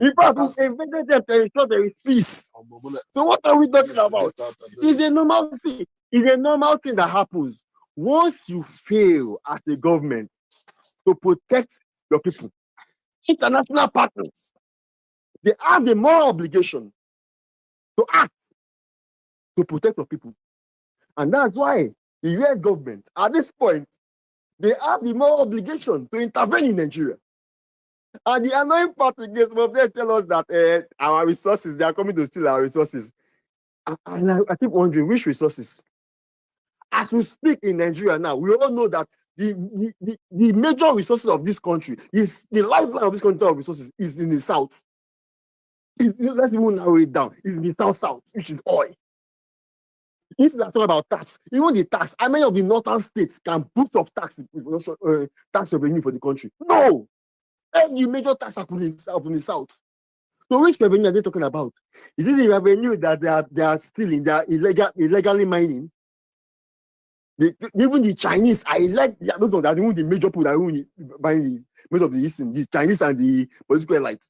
In fact, we invented them to ensure there is peace. So what are we talking about? It's a normal thing. It's a normal thing that happens. Once you fail as a government to protect your people, international partners, they have the moral obligation to act to protect your people. And that's why the US government, at this point, they have the moral obligation to intervene in Nigeria. And the annoying part again, some of them tell us that our resources, they are coming to steal our resources. And I keep wondering, which resources? As we speak in Nigeria now, we all know that the major resources of this country is the lifeline of this country of resources is in the south. Let's even narrow it down. It's in the south, which is oil. If we are talking about tax, even the tax, how many of the northern states can book of tax revenue for the country? No. Every major tax happens in the south. So which revenue are they talking about? Is it the revenue that they are stealing, they are illegally mining? Even the Chinese are those are even the major people that are buying the most of the Chinese and the political elites.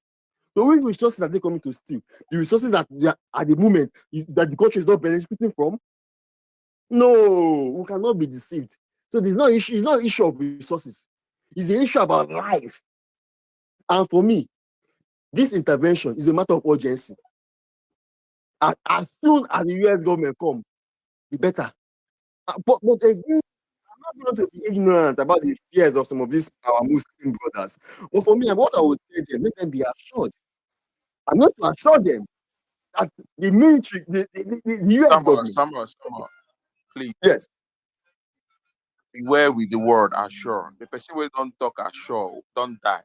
So which resources are they coming to steal? The resources that at the moment that the country is not benefiting from? No, we cannot be deceived. So there's no issue, it's not an issue of resources. It's an issue about life. And for me, this intervention is a matter of urgency. As soon as the US government come, the better. But again, I'm not going to be ignorant about the fears of some of these our Muslim brothers. But for me, what I would tell them, let them be assured. I'm not to assure them that the military, the US government. Samuel, please. Yes. Beware with the word assure. The person who don't talk assure, don't die.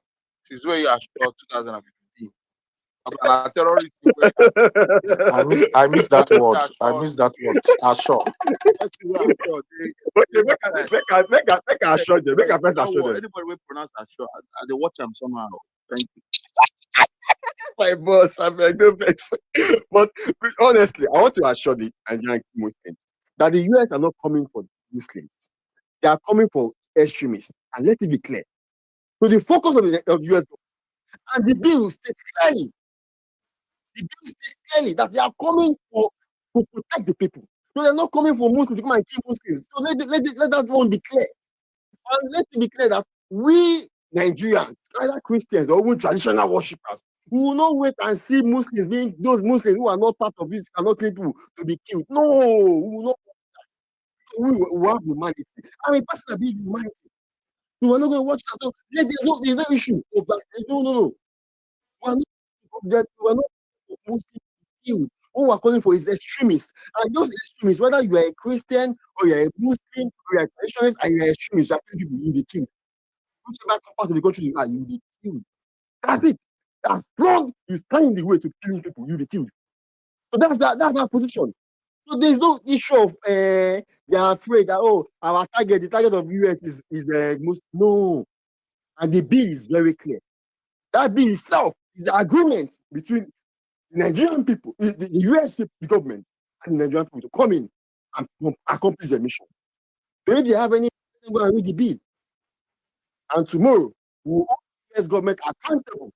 This is where you assure 2015. I'm a terrorist. I miss that word. I miss that word. Assure. Okay, make I assure them. Make I first assure them. Anybody will pronounce assure. They watch them somehow. Thank you. My boss, I'm like, no vex. But honestly, I want to assure the Nigerian Muslims that the US are not coming for Muslims. They are coming for extremists. And let it be clear. So the focus of US and the bill states clearly. The bill states clearly that they are coming to protect the people. So they're not coming for Muslims to come and kill Muslims. So let that one be clear. And let it be clear that we Nigerians, either Christians or even traditional worshippers, we will not wait and see Muslims being those Muslims who are not part of this, cannot kill people to be killed. No, we will not do that. We have humanity. I'm a person that believes in humanity. We are not going to watch that. So there's no issue of that. No. We are not Muslims killed. What we are calling for is extremists. And those extremists, whether you are a Christian or you are a Muslim or you are a traditionalist and you are extremist, you are killing people, you will be killed. Whichever part of the country you are, you will be killed. That's it. As long you stand in the way to killing people, you'll be killed. So that's our position. So there's no issue of they are afraid that the target of US is no. And the bill is very clear. That bill itself is the agreement between the Nigerian people, the US government, and the Nigerian people to come in and accomplish their mission. So if they have any, go and read the bill. And tomorrow, we will hold the US government accountable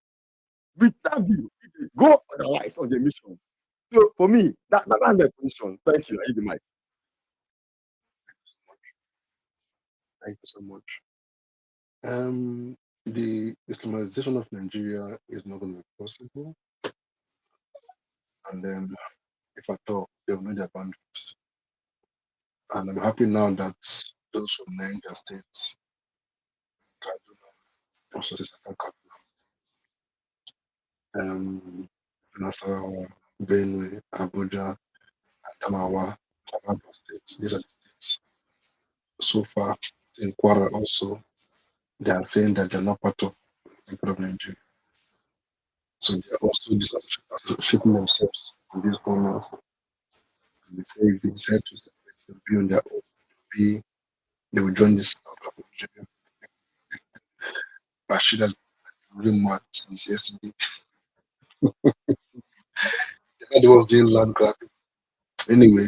with that bill if they go otherwise on the mission. So for me, that's my position. Thank you. I need the mic. Thank you so much. The Islamization of Nigeria is not going to be possible. And if at all, they will know their boundaries. And I'm happy now that those from Niger States, Kaduna, also Kaduna, Nasarawa, Benue, Abuja, Adamawa, Taraba states. These are the states. So far, in Kwara also, they are saying that they're not part of Nigeria. So they are also disassociating themselves from these governments. And they say if they decide to separate, they'll be on their own. They will join this out of Nigeria. Bashir has been really mad since yesterday. They was doing land grabbing. Anyway,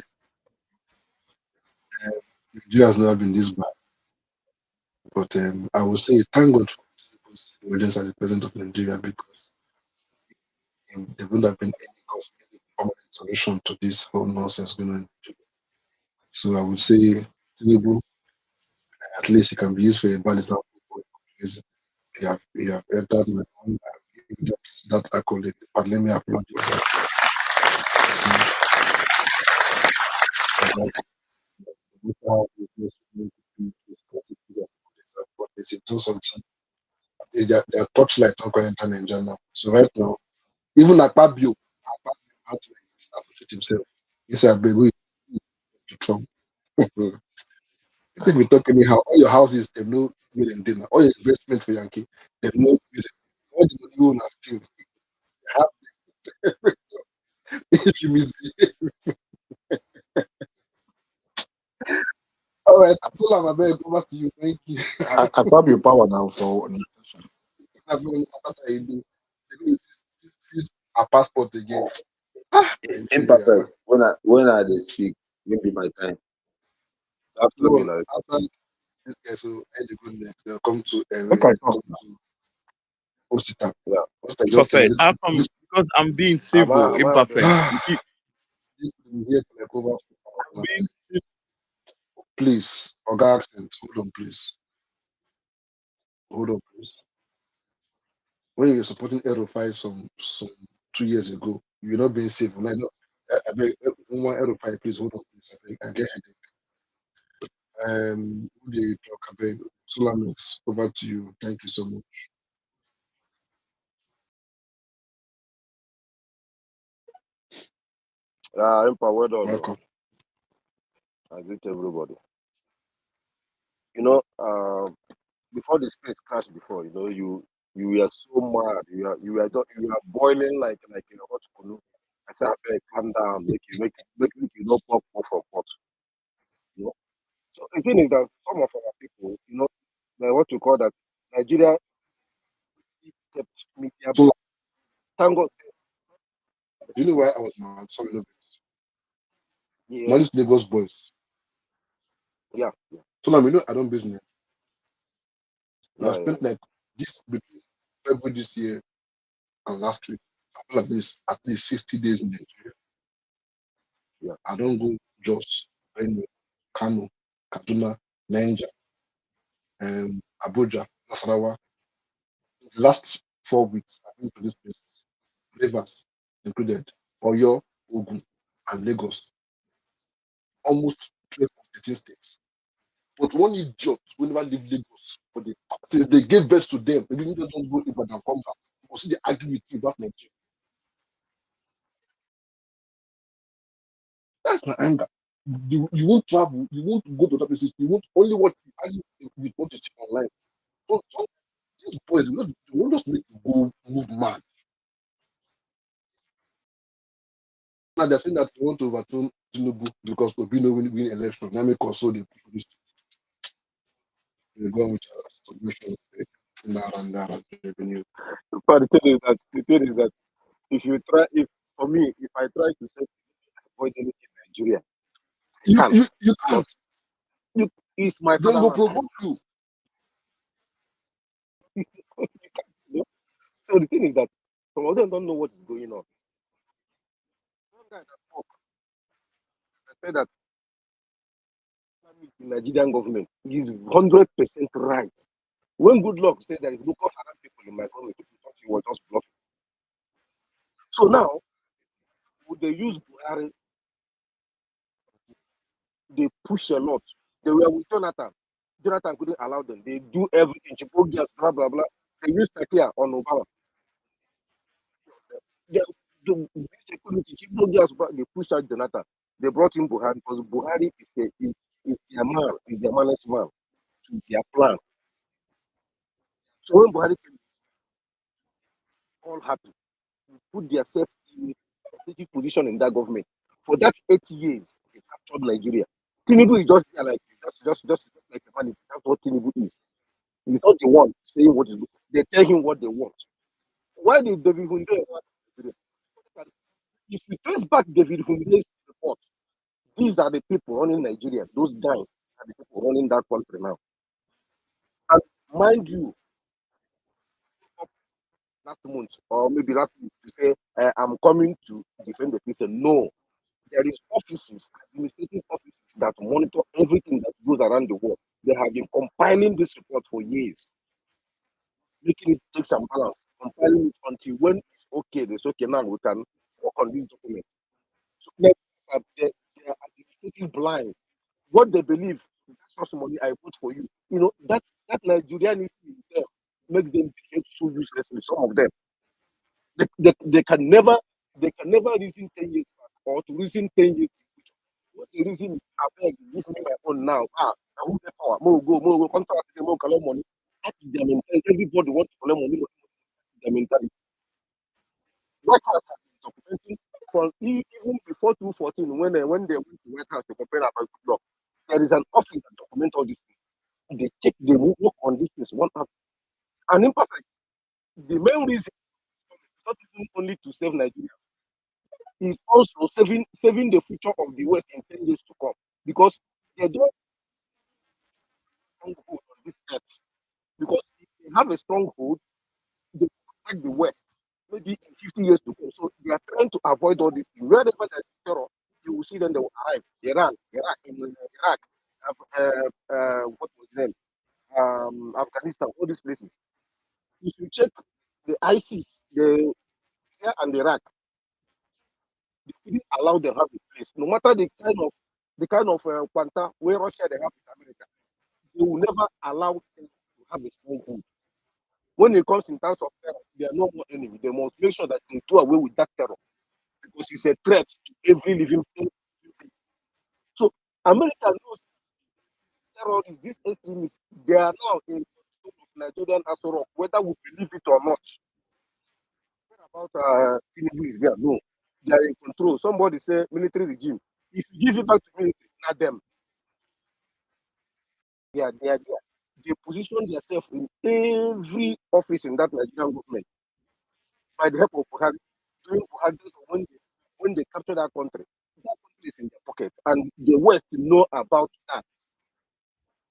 Nigeria has never been this bad. But I would say thank God for Tinubu's emergence as the president of Nigeria, because him, there wouldn't have been any permanent solution to this whole nonsense going on. So I would say Tinubu, at least he can be used for a bad example. Because he have entered my own that accolade. But let me applaud you. But they should do something. Their torchlight not going to enter Nigeria now. So right now, even Akpabio had to associate himself. He said, "Baby, to Trump." If we talk anyhow, all your houses, they know where them dinner. All your investment for Yankee, they know where them. All the money you own are still have. So if you misbehave, all right. So I'm beg over to you. Thank you. I probably power now for I've been after you do. They're going to seize our passport again. Ah, Nigeria. Imperfect. When I dey speak, maybe my time. After me, No, like after this guy, so I had to go next. They'll come to okay. come to Osita. yeah. Osita just tell me Perfect. How come? this. Because I'm being Am I civil, am I on imperfect. the You keep This will be here for like over 4 hours I'm now. being civil. Please, Oga accent. Hold on, please. Hold on, please. When you're supporting Aerofy some 2 years ago, you're not being safe. When I beg one Aerofy, please hold on, please. I get headache. Who do you talk? I beg Sulamex. Over to you. Thank you so much. Impa, well done. Welcome. I greet everybody. You know, before the space crashed before, you were so mad. You were boiling like a hot canoe. I said, "Abeg, calm down, make you no pop off from pot." You know. So the thing is that some of our people, they what you call that Nigeria kept media. So, Thank God. do you know why I was mad? Sorry, no. Yeah, Now these Lagos boys. yeah, So now, I don't business. I yeah. spent like this between February this year and last week. I feel at least 60 days in Nigeria. Yeah. I don't go Jos, Benue, Kano, Kaduna, Niger, Abuja, Nasarawa. The last 4 weeks, I've been to these places. Rivers included, Oyo, Ogun, and Lagos. Almost 12 or 13 states. But one idiot will never leave Lagos. But since they gave birth to them, they didn't just go Ibadan come back. Because they argue with me about Nigeria. That's my anger. You won't travel, you won't go to other places, you won't only what you argue with what you see online. So these boys, they won't just make you go move mad. Now they're saying that they want to overturn Tinubu because Obi no win election. Now make us so they push this. They go on with submission revenue. But the thing is that if for me, if I try to say avoid anything in Nigeria, I can't. You can't. It's my Then will fatherland. provoke you. You know? So the thing is that some of them don't know what is going on. One guy that spoke, I said that the Nigerian government is 100% right. When good luck said there is no Haram people in my country, people thought he was just bluffing. So now, would they use Buhari? They push a lot. They were with Jonathan. Jonathan couldn't allow them. They do everything. Chipogias, blah, blah, blah. They use Takia on Obama. The security, Chipogias, they pushed out Jonathan. They brought in Buhari because Buhari is their man, is their managed man to their plan. So when Buhari came, all happy, put themselves in a strategic position in that government. For that 8 years, they captured Nigeria. Tinubu is just there like just like a manager. That's what Tinubu is. He's not the one saying what is good. They tell him what they want. Why did David Hunde? If you trace back David Hunde's report, these are the people running Nigeria. Those guys are the people running that country now. And mind you, last month or maybe last week, to say I'm coming to defend the Christian. No, there is offices, administrative offices that monitor everything that goes around the world. They have been compiling this report for years, making it checks and balance, compiling it until when it's okay, they say, okay, now we can work on this document. So they are administrative blind. What they believe, that's not money, I vote for you. You know, that Nigerian issue makes them behave so uselessly. Some of them, they can never reason 10 years back or to reason 10 years. What the reason is, I beg, give me my own now. Who the power? More go, contract, more collect money. That is their mentality. Everybody wants to collect money. Their mentality. White House has been documenting from even before 2014 when they went to White House to complain about good luck. There is an office that documents all these things. They check, they work on these things one after. And imperfect. The main reason is not even only to save Nigeria, is also saving the future of the West in 10 years to come. Because they don't have a stronghold on this earth. Because if they have a stronghold, they protect the West maybe in 50 years to come. So they are trying to avoid all this. Wherever there is terror, you will see them, they will arrive. Iraq, what was the name? Afghanistan, all these places. If you check the ISIS, the Syria and Iraq, they didn't allow them have a place. No matter the kind of quanta where Russia they have with America, they will never allow them to have a stronghold. When it comes in terms of terror, they are no more enemy. They must make sure that they do away with that terror because it's a threat to every living thing. So America knows terrorists, these extremists, they are now in control of Nigerian Asorok, whether we believe it or not. What about Tinubu is there? No, they are in control. Somebody say military regime. If you give it back to military, not them. They are there. They position themselves in every office in that Nigerian government by the help of Buhari. During Buhari, when they capture that country is in their pocket, and the West know about that.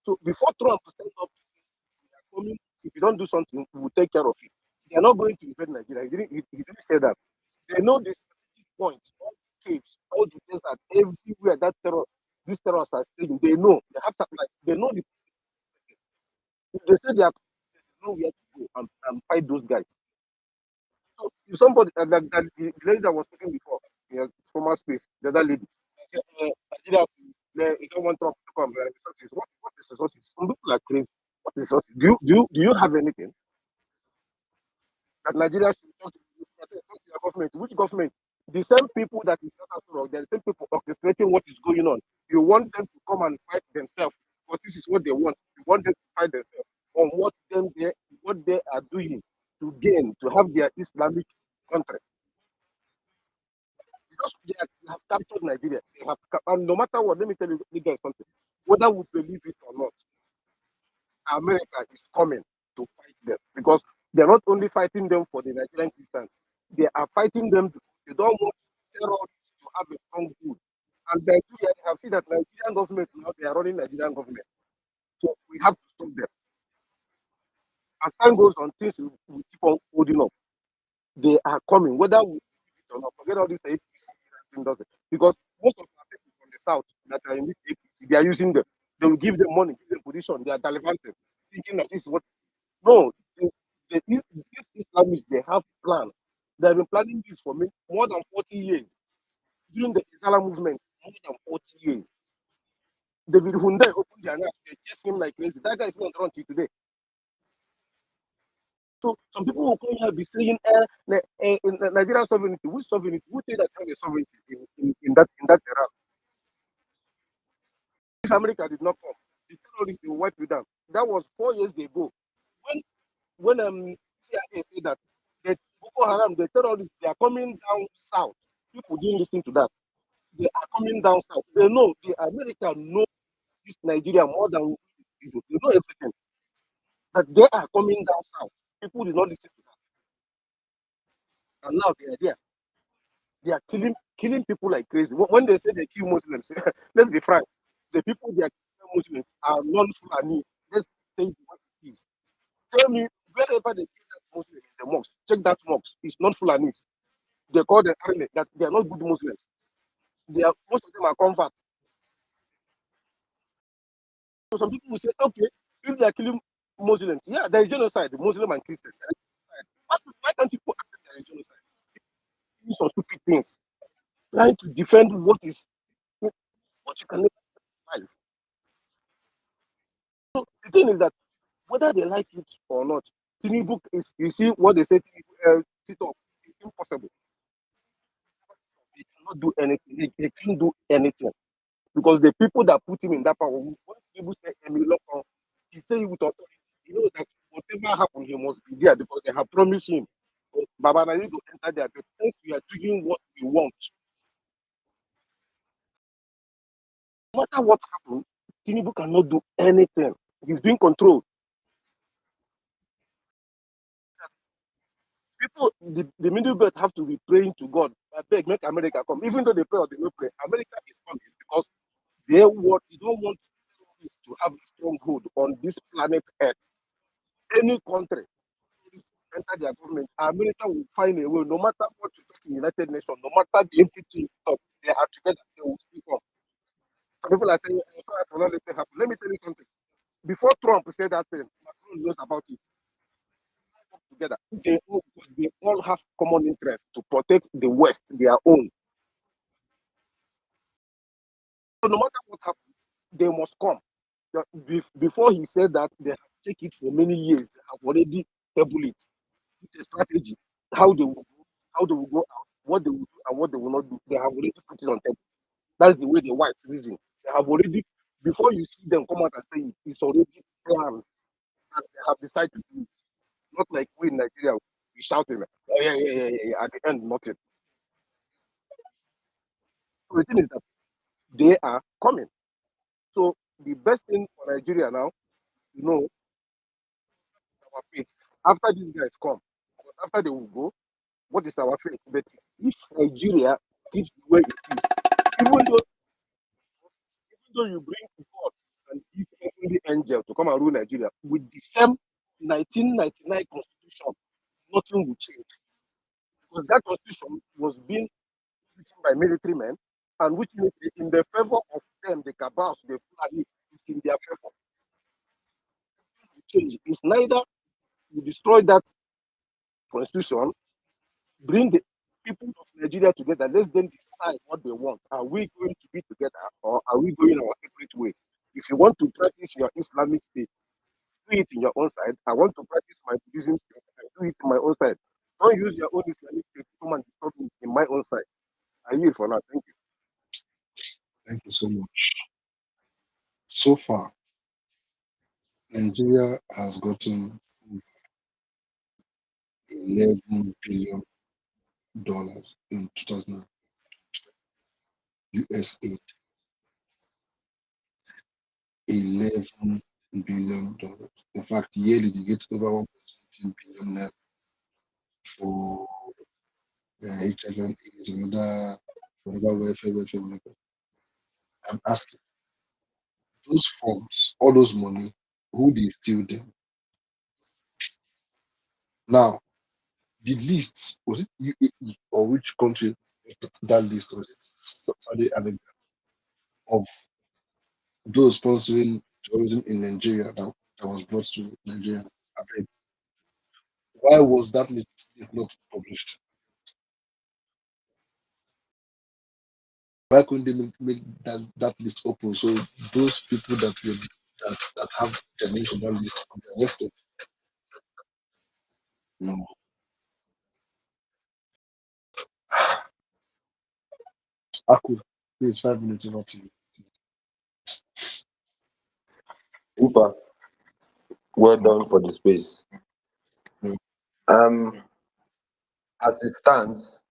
So before Trump stand up, coming, if you don't do something, we will take care of it. They are not going to invade Nigeria. He didn't say that. They know the strategic points, all the caves, all the desert, everywhere that these terrorists are staying. They know. They have to, they know the. If they say they know where to go and fight those guys. So if somebody like that, the lady that was speaking before, former space, the other lady, Nigeria, they don't want Trump to come. What is resources? Some people are crazy. What is resources? Do you have anything that Nigeria should talk to your government? Which government? The same people that is not wrong, they're the same people orchestrating what is going on. You want them to come and fight themselves because this is what they want. You want them to fight themselves on what they are doing to gain, to have their Islamic country. Because they have captured Nigeria. And no matter what, let me tell you guys something. Whether we believe it or not, America is coming to fight them because they're not only fighting them for the Nigerian Christians, they are fighting them because they don't want terrorists to have a strong food. And Nigeria, they have seen that Nigerian government now they are running Nigerian government. So we have to stop them. As time goes on, things will keep on holding up. They are coming, whether we believe it or not. Forget all this APC does it. Because most of the people from the south that are in this APC, they are using them. They will give them money, give them position. They are gallivanting, thinking that this is what. No, these Islamists, they have plans. They have been planning this for more than 40 years. During the Islam movement, more than 40 years. David Hunde opened their mouth, they chase him like crazy. That guy is not around today. So some people will come here and be saying, Nigerian sovereignty. Which sovereignty? Who say that have a sovereignty in that era? This America did not come. The terrorists they wiped with them. That was 4 years ago. When CIA said that the Boko Haram, the terrorists, they are coming down south. People didn't listen to that. They are coming down south. They know the America knows this Nigeria more than they know everything. That they are coming down south. People did not listen to that. And now they are there. They are killing people like crazy. When they say they kill Muslims, let's be frank, the people they are killing Muslims are non-Fulani. Let's say what it is. Tell me, wherever they kill that Muslim in the mosque, check that mosque. It's not Fulanis. they call them army, that they are not good Muslims. Most of them are converts. So some people will say, okay, if they are killing Muslims, yeah, there is genocide, Muslim and Christian. Why can't people accept there is genocide? Do some stupid things, trying to defend what you can never survive. So the thing is that whether they like it or not, Tinubu is, you see what they say, sit up, it's impossible. He cannot do anything. He can't do anything because the people that put him in that power, when people say Emil Locke, he say it with authority. You know that whatever happened, he must be there because they have promised him. Baba, I need to enter there. But since we are doing what we want, no matter what happens, Tinubu cannot do anything. He's being controlled. People, the middle belt have to be praying to God. I beg, make America come. Even though they pray or they don't pray, America is coming because they don't want to have a stronghold on this planet Earth. Any country enter their government, America will find a way, no matter what you talk in the United Nations, no matter the entity you talk, they are together, they will speak up. Some people are saying, let it happen. Let me tell you something. Before Trump said that thing, Macron knows about it. Together, they all have common interest to protect the West, their own. So no matter what happens, they must come. Before he said that, they have taken it for many years. They have already tabled it. It's a strategy. How they will go out, what they will do, and what they will not do. They have already put it on table. That's the way the whites reason. They have already, before you see them come out and say it, it's already planned. And they have decided to do it. Not like we in Nigeria, we shouting, oh, yeah. At the end, nothing. So the thing is that they are coming. So the best thing for Nigeria now, our faith. After these guys come, after they will go, what is our faith? But if Nigeria keeps the way it is, even though you bring God and this heavenly angel to come and rule Nigeria with the same 1999 constitution, nothing will change. Because that constitution was being written by military men, and which means in the favor of them, the cabals, the Fulani, is in their favor. Change. It's neither you destroy that constitution, bring the people of Nigeria together, let them decide what they want. Are we going to be together or are we going our separate way? If you want to practice your Islamic state, do it in your own side. I want to practice my Buddhism state, do it in my own side. Don't use your own Islamic state to come and disturb me in my own side. I yield for now. Thank you. Thank you so much. So far, Nigeria has gotten $11 billion in 2000 US aid. $11 billion. In fact, yearly they get over 1.17 billion net for HIV and AIDS and other welfare, whatever. I'm asking, those funds, all those money, who they steal them? Now, the list, was it UAE or which country that list was it? Saudi Arabia, of those sponsoring tourism in Nigeria that was brought to Nigeria. I beg, why was that list not published? Why couldn't they make that list open so those people that have their names on that list could be arrested? No. Aku, please 5 minutes over to you. Super. Well done for the space. Mm. As it stands,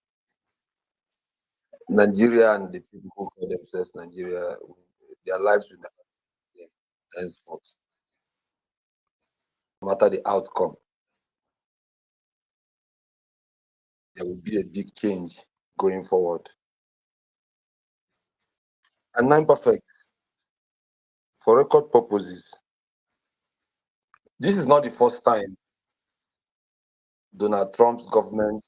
Nigeria and the people who call themselves Nigeria, their lives will never be the same henceforth. No matter the outcome, there will be a big change going forward. And I'm perfect. For record purposes, this is not the first time Donald Trump's government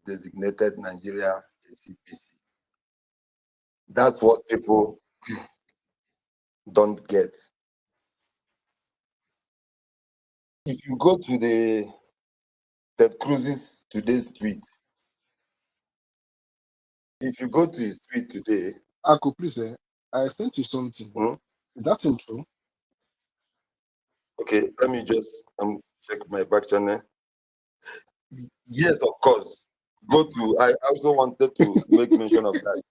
designated Nigeria a CPC. That's what people don't get. If you go to the Ted Cruz's today's tweet, if you go to his tweet today, Aku, please, I sent you something. Hmm? Is that intro? Okay, let me just check my back channel. Yes, of course. Go to. I also wanted to make mention of that.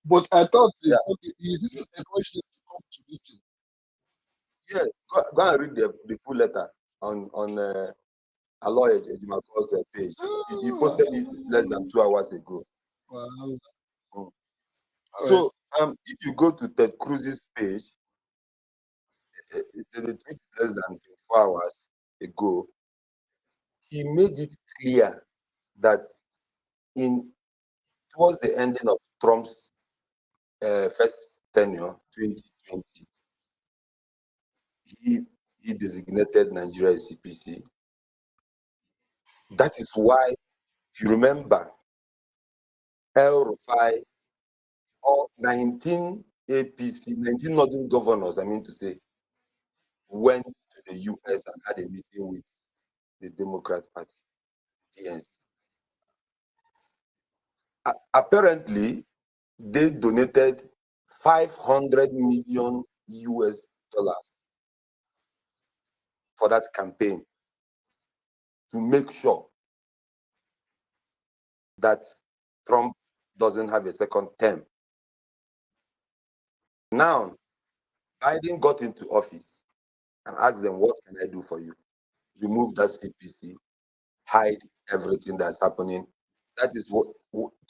But I thought Yeah. he's even encouraged them to come to this thing. Yes, go and read the full letter on Aloy Ejimako's page. He posted it less than 2 hours ago. Wow. Mm. All So if you go to Ted Cruz's page, the tweet less than 24 hours ago, he made it clear that towards the ending of Trump's first tenure, 2020, he designated Nigeria as CPC. That is why, if you remember, El Rufai, all 19 APC, 19 northern governors, I mean to say, went to the US and had a meeting with the Democrat Party, DNC. Apparently, they donated $500 million for that campaign to make sure that Trump doesn't have a second term. Now, Biden got into office and asked them, what can I do for you? Remove that CPC, hide everything that's happening. That is what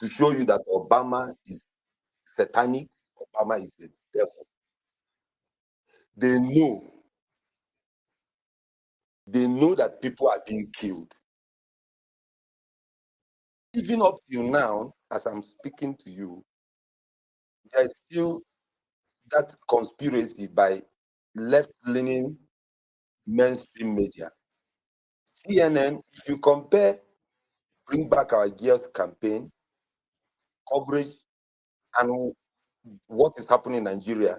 to show you that Obama is satanic, Obama is a devil. They know that people are being killed. Even up till now, as I'm speaking to you, there is still that conspiracy by left-leaning mainstream media. CNN, if you compare Bring Back Our Girls campaign coverage and what is happening in Nigeria,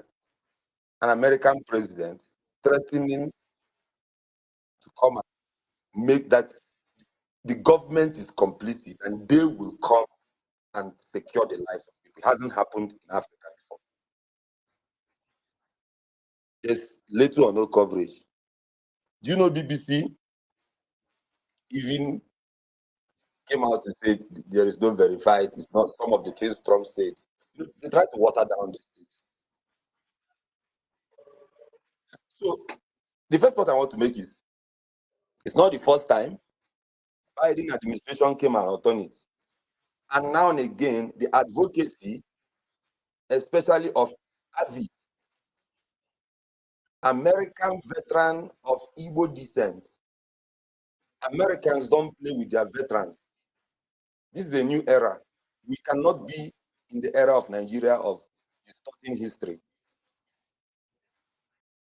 an American president threatening to come and make that the government is complicit and they will come and secure the life of people. It hasn't happened in Africa before. There's little or no coverage. Do you know BBC even came out and said there is no verified, it's not some of the things Trump said. They try to water down these things. So the first point I want to make is it's not the first time Biden administration came and outdone it. And now and again, the advocacy, especially of Avi, American veteran of Igbo descent. Americans don't play with their veterans. This is a new era. We cannot be in the era of Nigeria of distorting history.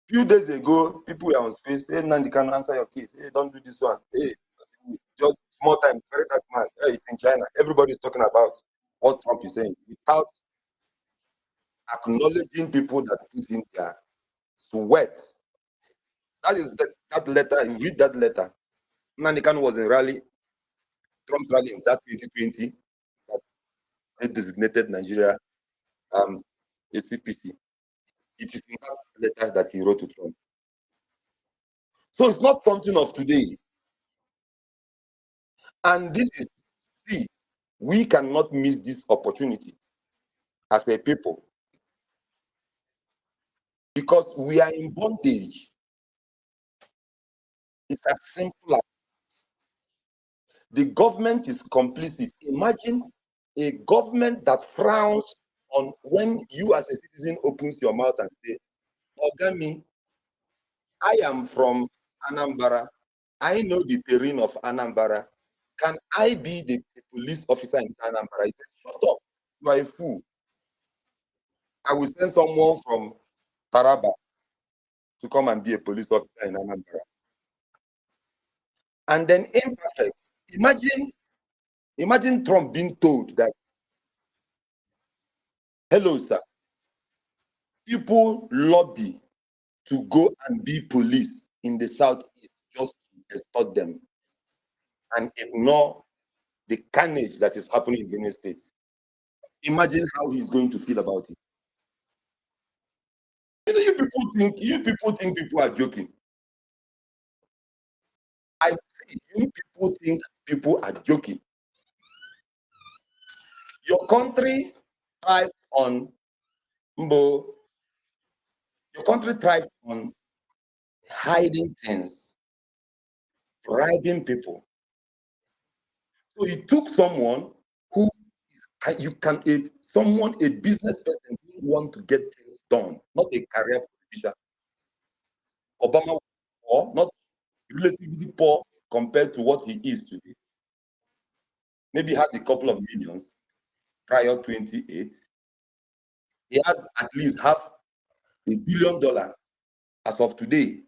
Few days ago, people were on space. Hey, Nandi, can answer your case. Hey, don't do this one. Hey, just more time. Very dark man. Hey, it's in China. Everybody's talking about what Trump is saying without acknowledging people that put in their sweat. That is that letter. You read that letter. Nandi Kanu was in rally, Trump's rally in that 2020 that they designated Nigeria a CPC. It is in that letter that he wrote to Trump. So it's not something of today. And this is, see, we cannot miss this opportunity as a people because we are in bondage. It's as simple as the government is complicit. Imagine a government that frowns on when you as a citizen opens your mouth and say, Ogami, I am from Anambra. I know the terrain of Anambra. Can I be the police officer in Anambra? He said, shut up. You are a fool. I will send someone from Taraba to come and be a police officer in Anambra. And then imperfect. Imagine Imagine Trump being told that, hello, sir, people lobby to go and be police in the Southeast just to extort them and ignore the carnage that is happening in Benue State. Imagine how he's going to feel about it. You people think people are joking. You people think people are joking. Your country thrives on Mbo. Your country thrives on hiding things, bribing people. So it took someone who you can a business person who want to get things done, not a career politician. Obama was poor, not relatively poor compared to what he is today. Maybe he had a couple of millions prior 28. He has at least half $1 billion as of today.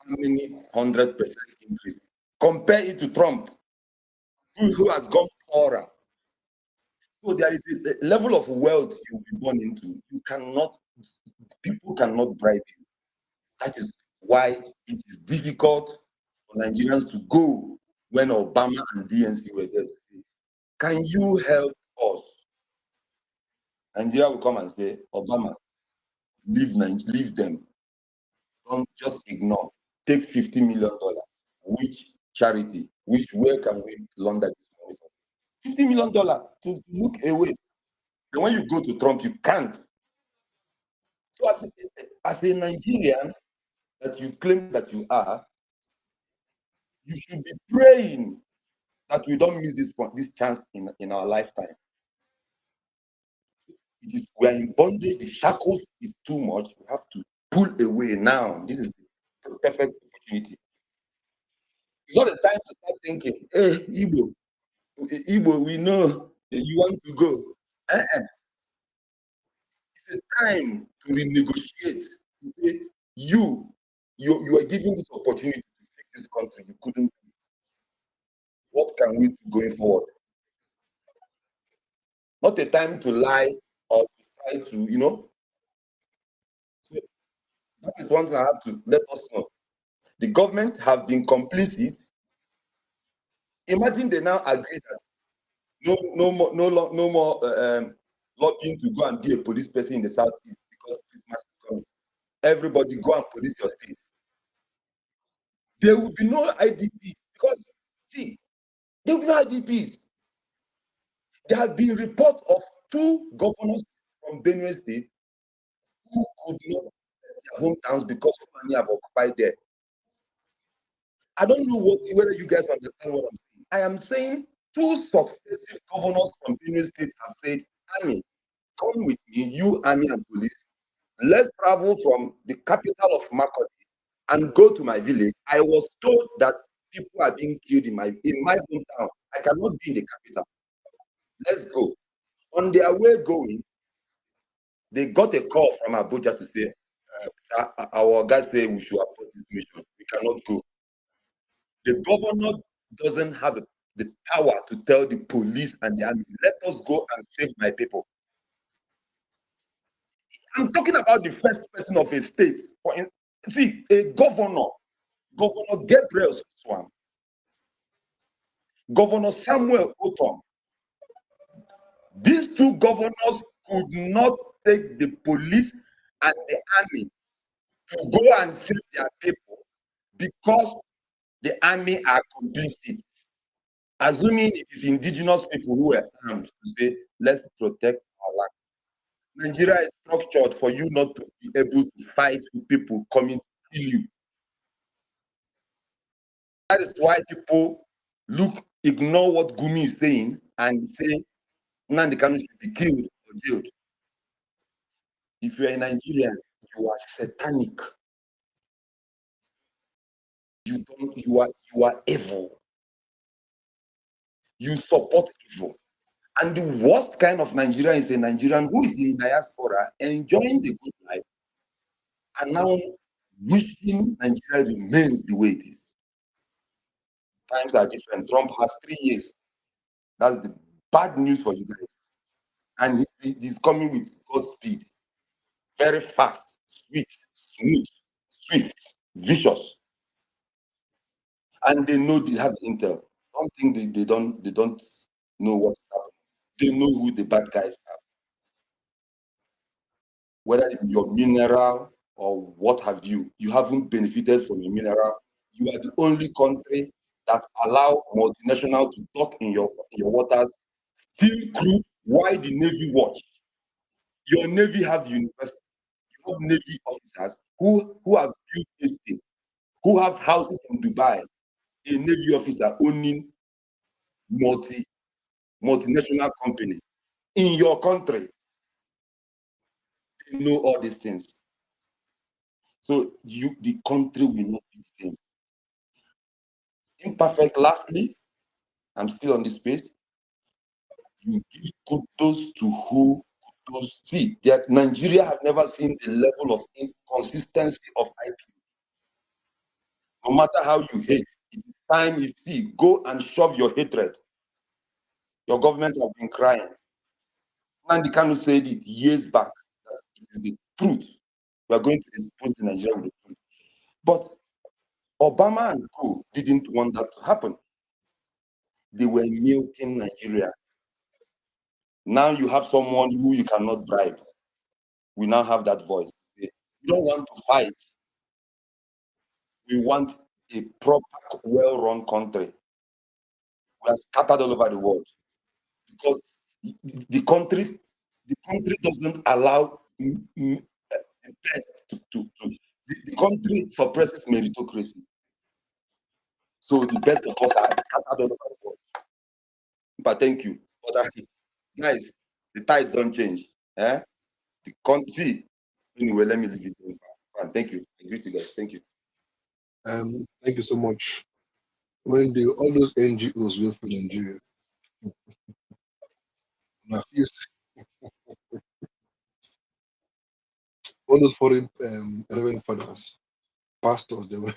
How many 100% increase? Compare it to Trump, who has gone poorer. So there is a level of wealth you'll be born into. People cannot bribe you. That is why it is difficult for Nigerians to go when Obama and DNC were there to say, can you help us? Nigeria will come and say, Obama, leave them. Don't just ignore. Take $50 million. Which charity? Where can we launder this money from? $50 million to look away. And when you go to Trump, you can't. So as a Nigerian that you claim that you are, you should be praying that we don't miss this chance in our lifetime. We are in bondage. The shackles is too much. We have to pull away now. This is the perfect opportunity. It's not the time to start thinking, hey, Igbo, we know you want to go. It's a time to renegotiate. To say, you are given this opportunity to fix this country. You couldn't do it. What can we do going forward? Not a time to lie or to try to, So that is one thing I have to let us know. The government have been complicit. Imagine they now agree that no more lobbying to go and be a police person in the Southeast because Christmas is coming. Everybody go and police your state. There will be no IDPs because there will be no IDPs. There have been reports of 2 governors from Benue State who could not their hometowns because Fulani have occupied there. I don't know whether you guys understand what I'm saying. I am saying 2 successive governors from Benue State have said, Army, come with me, you army and police. Let's travel from the capital of Makodi and go to my village. I was told that people are being killed in my hometown. I cannot be in the capital. Let's go. On their way going, they got a call from Abuja to say, our guys say we should abort this mission. We cannot go. The governor doesn't have the power to tell the police and the army, let us go and save my people. I'm talking about the first person of a state. See, a governor, Governor Gabriel Swam, Governor Samuel Otom. These 2 governors could not take the police and the army to go and save their people because the army are complicit. Assuming it is indigenous people who were armed to say, let's protect our land. Nigeria is structured for you not to be able to fight with people coming to kill you. That is why people ignore what Gumi is saying and say Nnamdi Kanu should be killed or jailed. If you are a Nigerian, you are satanic. You are evil. You support evil. And the worst kind of Nigerian is a Nigerian who is in diaspora, enjoying the good life, and now wishing Nigeria remains the way it is. Times are different. Trump has 3 years. That's the bad news for you guys. And he's coming with God speed. Very fast, sweet, smooth, swift, vicious. And they know they have intel. Don't think they don't know what's happening. They know who the bad guys are. Whether your mineral or what have you, you haven't benefited from your mineral. You are the only country that allow multinational to dock in your waters, steal crude, while the Navy watch. Your Navy have university, you have Navy officers who have built estates, who have houses in Dubai, a Navy officer owning multinational company in your country. You know all these things. So the country will not be the same. Imperfect, lastly, I'm still on this space. You give kudos to who kudos. See, that Nigeria have never seen the level of inconsistency of IQ. No matter how you hate, it is time you see, go and shove your hatred. Your government have been crying. Nandi Kanu said it years back that it is the truth. We are going to expose the Nigeria with the truth. But Obama and co didn't want that to happen. They were milking Nigeria. Now you have someone who you cannot bribe. We now have that voice. We don't want to fight. We want a proper, well-run country. We are scattered all over the world because the country doesn't allow the best the country suppresses meritocracy. So the best of us are scattered all over the world. But thank you. But guys, the tides don't change. Eh? The country. Anyway, let me leave it there. Thank you. I agree to you guys. Thank you. Thank you so much. When all those NGOs work for Nigeria, I feel all those foreign reverend fathers, pastors, they were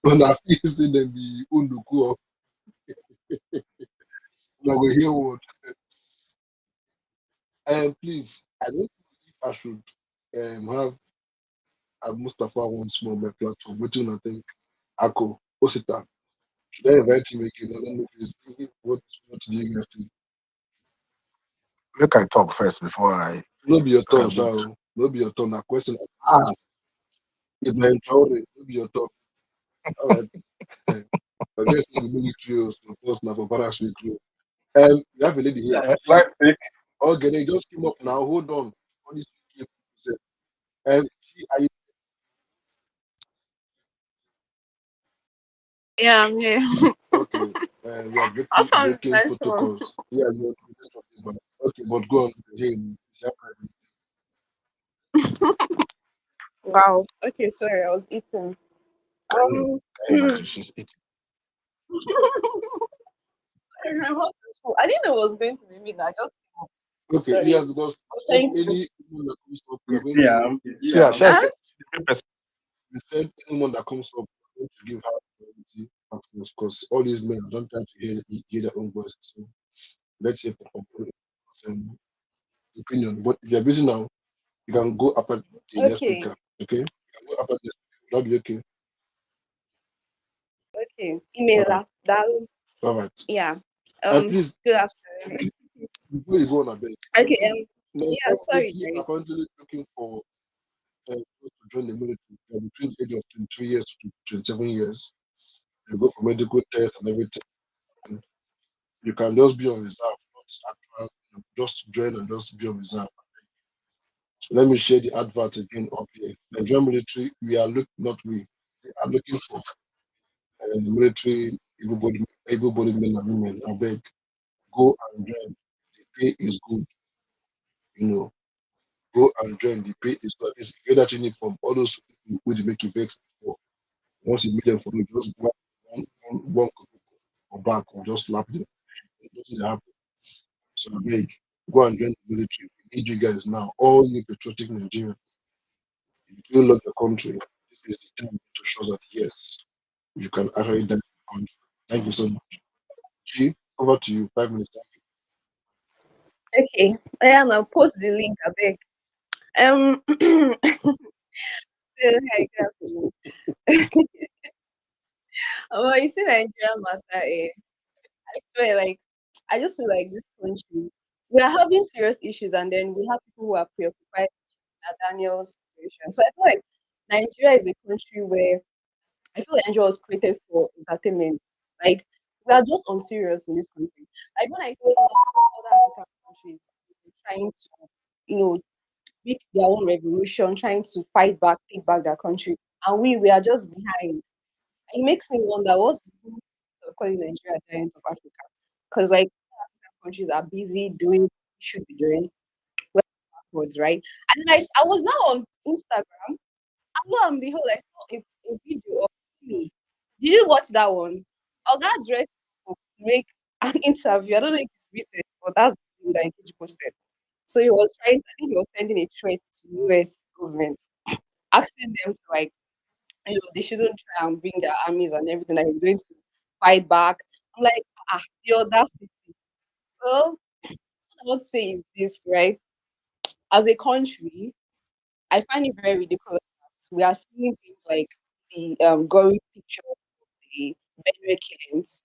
when I feel see them be unduku or I go hear what. Please, I don't know if I should have a Mustafa once more on my platform. What do you think? Ako, Osita. Should I invite him again? I don't know if he's thinking what do you guys think? Make I talk first before I No be your turn, contribute. Shao. No be your turn. A question. Ah, Ibrahim Traore, no be your turn. All right. I guess the military was supposed now for Barras week. We have a lady here. let's speak. Okay, they just came up now. Hold on. All these people said, are you Yeah, I'm here. okay? We are I found breaking nice one. protocols. Yeah, okay, but go on. Hey, Wow. Okay, sorry, I was eating. Um, Can you imagine? She's eating. I didn't know it was going to be me. I just okay, sorry. yes, because Thank you. anyone that comes up, we are going Yeah, Huh? we said anyone that comes up, we're going to give her priority access because all these men don't try to hear their own voices. So let's hear from um, opinion. But if you're busy now, you can go after the next Okay. speaker. Okay? You can go after this. That'll be okay. Okay. Email that. All right. Yeah. Please, Good afternoon. before you go on a bed, Okay. the Yeah. Sorry, military Jerry. are currently looking for those to join the military. They're between the age of 22 years to 27 years. They go for medical tests and everything. You can just be on reserve, not actual, just join and just be on reserve. Let me share the advert again up here. Nigerian military, we are they are looking for military able-bodied men and women. I beg, go and join. The pay is good, you know. Go and join. The pay is good. It's get that uniform. All those people who they make you vex for. Once you meet them for you, just one or back or just slap them. Nothing happen. So I beg, go and join the military. We need you guys now. All you patriotic Nigerians. If you love your country, this is the time to to show that yes, you can actually die in the country. Thank you so much. G, over to you. 5 minutes. Okay. I am. I'll post the link. I beg. So, hey, good afternoon. Well, you see, Nigeria matter. I swear, like, I just feel like this country, we are having serious issues, and then we have people who are preoccupied with Daniel's situation. So I feel like Nigeria is a country where I feel like Nigeria was created for entertainment. Like, we are just unserious in this country. Like, when I feel other African countries trying to, you know, make their own revolution, trying to fight back, take back their country, and we are just behind. It makes me wonder what's the point of calling Nigeria giant of Africa? Because like countries are busy doing what they should be doing, well backwards, right? And then I was now on Instagram, and lo and behold, I saw a video of me. Did you watch that one? Oga dressed to make an interview. I don't know if it's recent, but that's the thing that he posted. So he was trying, I think he was sending a threat to US government, asking them to like, they shouldn't try and bring their armies and everything, that he's going to fight back. I'm like, the audacity. Well, what I want to say is this, right? As a country, I find it very ridiculous that we are seeing things like the gory picture of the Benue killings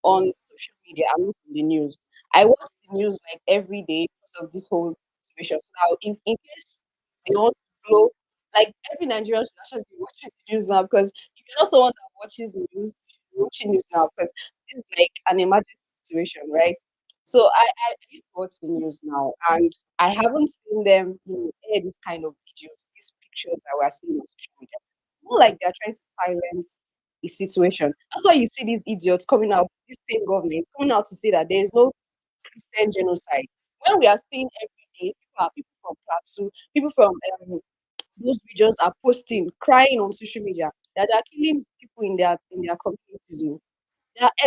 on social media and not in the news. I watch the news like every day because of this whole situation. So now, if in case they want to blow, like every Nigerian should actually be watching the news now, because if you're not someone that watches news, you should be watching news now, because this is like an emergency situation, right? So I used to watch the news now, and I haven't seen them, air this kind of videos, these pictures that we're seeing on social media. More like they're trying to silence the situation. That's why you see these idiots coming out, this same government coming out to say that there is no Christian genocide. When we are seeing every day, people from Plateau, people from those regions are posting, crying on social media that they are killing people in their communities.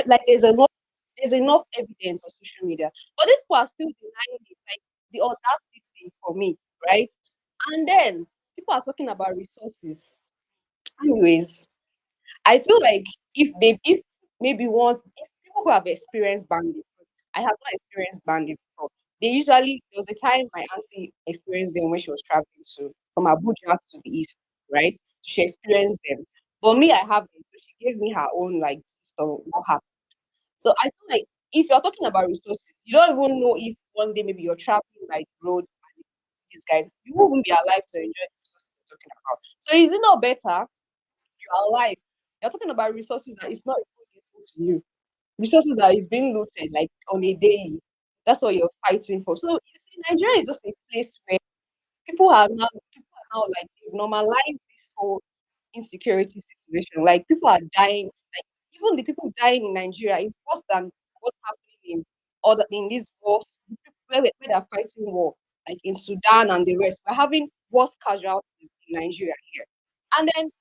Like there's enough evidence on social media, but these people are still denying it. Like the audacity for me, right? And then people are talking about resources. Anyways, I feel like if maybe once if people who have experienced bandits, I have not experienced bandits before. They usually there was a time my auntie experienced them when she was traveling to from Abuja to the east, right? She experienced them. But me, I haven't. So she gave me her own like so what happened. So I feel like if you're talking about resources, you don't even know if one day maybe you're traveling by the road and these guys, you won't even be alive to enjoy the resources you're talking about. So is it not better you're alive? You're talking about resources that is not even getting to you. Resources that is being looted like on a daily. That's what you're fighting for. So you see, Nigeria is just a place where people are now like they've normalized this whole insecurity situation. Like people are dying. Like even the people dying in Nigeria is worse than what's happening in these wars where they're fighting war, like in Sudan and the rest. We're having worse casualties in Nigeria here. And then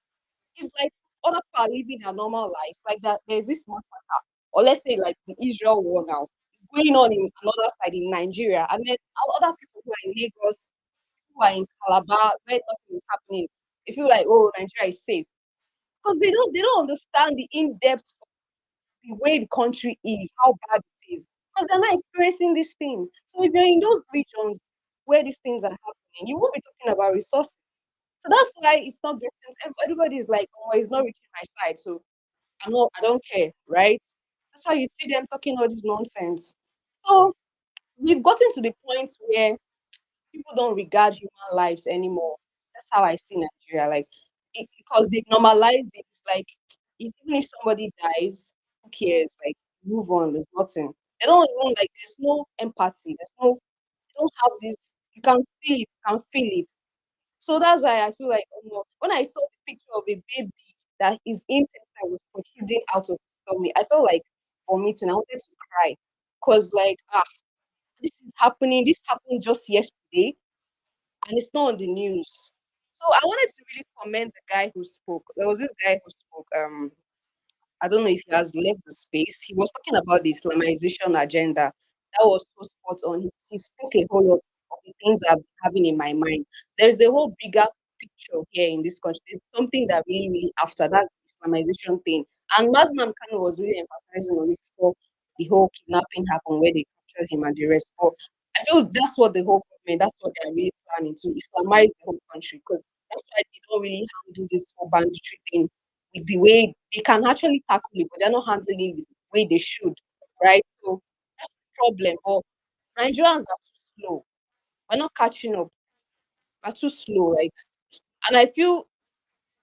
it's like other people are living their normal lives. Like that there's this massacre. Or let's say like the Israel war now. It's going on in another side in Nigeria. And then other people who are in Lagos, who are in Calabar, where nothing is happening, they feel like, oh, Nigeria is safe. Because they don't understand the in-depth of the way the country is, how bad it is. Because they're not experiencing these things. So if you're in those regions where these things are happening, you won't be talking about resources. So that's why it's not getting everybody is like, oh, it's not reaching my side. So I don't care, right? That's why you see them talking all this nonsense. So we've gotten to the point where people don't regard human lives anymore. That's how I see Nigeria. Like, because they've normalized it. It's like, even if somebody dies, who cares? Like, move on. There's nothing. They don't even like. There's no empathy. They don't have this. You can see it. You can feel it. So that's why I feel like when I saw the picture of a baby that his intestine was protruding out of his stomach, I felt like vomiting. I wanted to cry because like this is happening. This happened just yesterday and it's not on the news. So I wanted to really commend the guy who spoke. There was this guy who spoke. I don't know if he has left the space. He was talking about the Islamization agenda. That was so spot on. He spoke a whole lot of the things I've been having in my mind. There's a whole bigger picture here in this country. There's something that really, really after that's the Islamization thing. And Mazlam Khan was really emphasizing on it before the whole kidnapping happened, where they captured him and the rest. But I feel that's what the whole government, that's what they're really planning to Islamize the whole country, because that's why they don't really handle this whole banditry thing with the way they can actually tackle it, but they're not handling it with the way they should, right? So that's the problem. But Nigerians are too slow. We're not catching up. We're too slow. Like, and I feel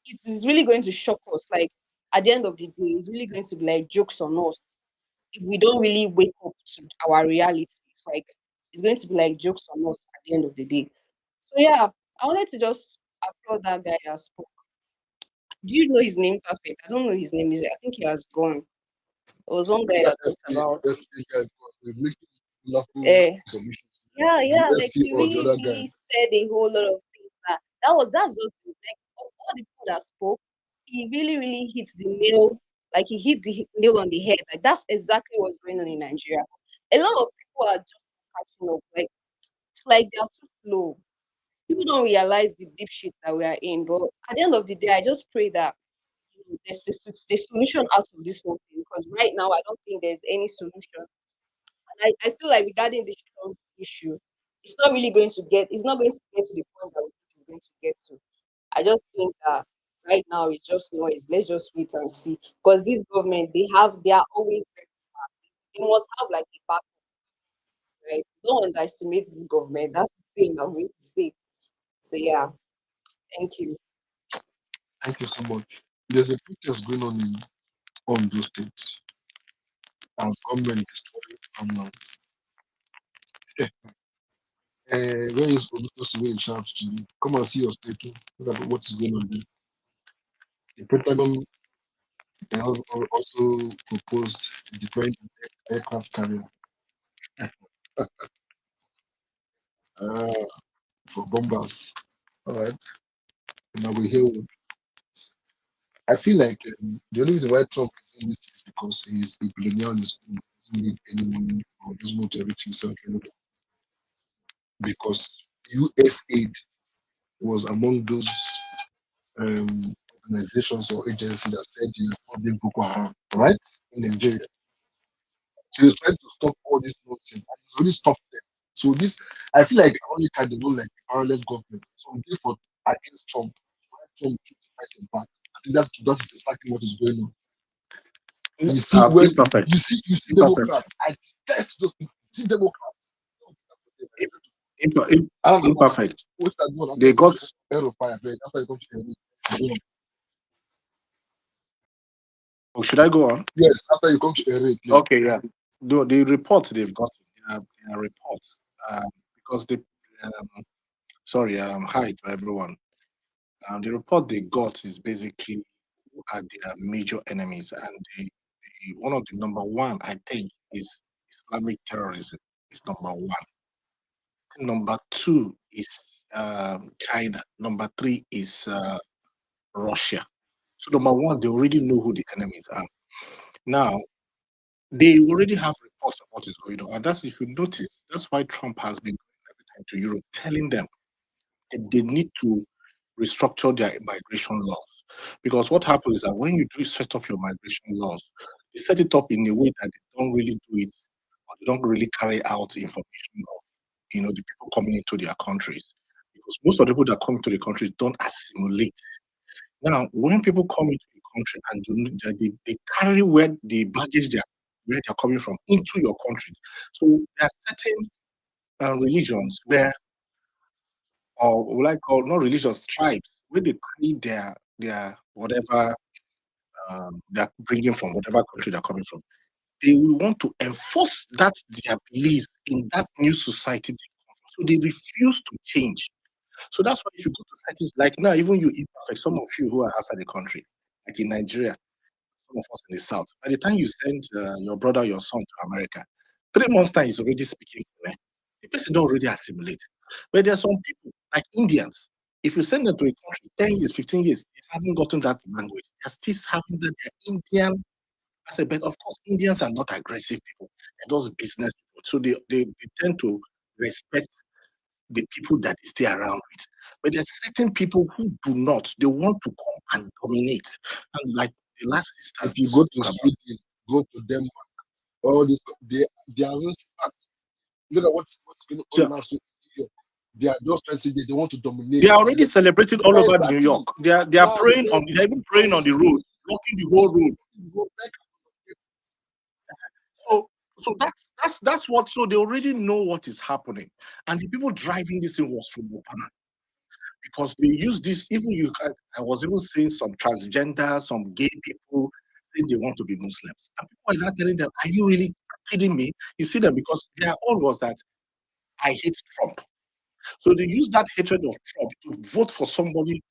it is really going to shock us. Like at the end of the day, it's really going to be like jokes on us if we don't really wake up to our reality. It's like it's going to be like jokes on us at the end of the day. So yeah, I wanted to just applaud that guy that spoke. Do you know his name perfect? I don't know his name. Is I think he has gone. There was one guy Yeah, that talked about that's the guy because they make wonderful uh, submissions. yeah, The like SK he or the really, other guy. really said a whole lot of things that's just like of all the people that spoke, he really, really hit the nail, like he hit the nail on the head. Like that's exactly what's going on in Nigeria. A lot of people are just catching up. Like it's like they're too slow. People don't realize the deep shit that we are in. But at the end of the day, I just pray that there's a solution out of this whole thing. Because right now, I don't think there's any solution. And I feel like regarding this Trump issue, it's not going to get to the point that we think it's going to get to. I just think that right now it's just noise. Let's just wait and see. Because this government, they are always very smart. They must have like a back, right? Don't underestimate this government. That's the thing I'm going to say. So yeah, thank you. Thank you so much. There's a protest going on those states as government destroying farmland. Where is Obutosi wey in charge today? Come and see your state too. Look at what is going on there. The Pentagon also proposed deploying an aircraft carrier uh, for bombers. All right. Now we hear. I feel like the only reason why Trump is doing this is because he's a billionaire on his own. He doesn't need any money or doesn't want to enrich himself anymore. Because US aid was among those um, organizations or agencies that said they are funding Boko Haram, right? In Nigeria. So he's trying to stop all this nonsense and he's already stopped them. So this, I feel like only kind of like a parallel government. So therefore, against Trump, why Trump should fight him back. I think that is exactly what is going on. You see, when Imperfect. you see Imperfect. Democrats, I detest those people. See Democrats. I don't know Imperfect. what's that one after They got air of fire, right? After you come to oh, should I go on? yes, after you come to air, please. Okay, yeah. The report they've got, their report, because they, um, sorry, hi to everyone. The report they got is basically who are their major enemies, and one of the number one, I think, is Islamic terrorism. Is number one. Number two is China. Number three is Russia. So number one, they already know who the enemies are. Now they already have reports of what is going on, and that's if you notice, that's why Trump has been going every time to Europe, telling them that they need to restructure their migration laws. Because what happens is that when you do set up your migration laws, they set it up in a way that they don't really do it, or they don't really carry out information of the people coming into their countries. Because most of the people that come into the countries don't assimilate. Now, when people come into the country and they carry where the baggage where they're coming from into your country. So there are certain religions where, or what I call not religions, tribes, where they carry their whatever they're bringing from, whatever country they're coming from. They will want to enforce that their beliefs in that new society. So they refuse to change. So that's why if you go to cities like now, even you imperfect, some of you who are outside the country, like in Nigeria, some of us in the south, by the time you send your brother, your son to America, 3 months time is already speaking. The person don't already assimilate. But there are some people like Indians. If you send them to a country 10 years, 15 years, they haven't gotten that language. They're still having that they're Indian. I said, but of course, Indians are not aggressive people. They're those business people. So they tend to respect the people that they stay around with. But there's certain people who do not. They want to come and dominate. And like the last sister If you go to spoke about, Sweden, go to Denmark, all this, they are real smart. Look at what's going so on now. So in New York, they are just trying to say they want to dominate. they are already celebrated all over New Exactly. York. They are Now praying on. They're even praying on the road, blocking the whole road. go back. So that's what. So they already know what is happening, and the people driving this thing was from Obama because they use this. Even you, I was even seeing some transgender, some gay people saying they want to be Muslims, and people are not telling them, "Are you really kidding me?" You see them because their own was that I hate Trump, so they use that hatred of Trump to vote for somebody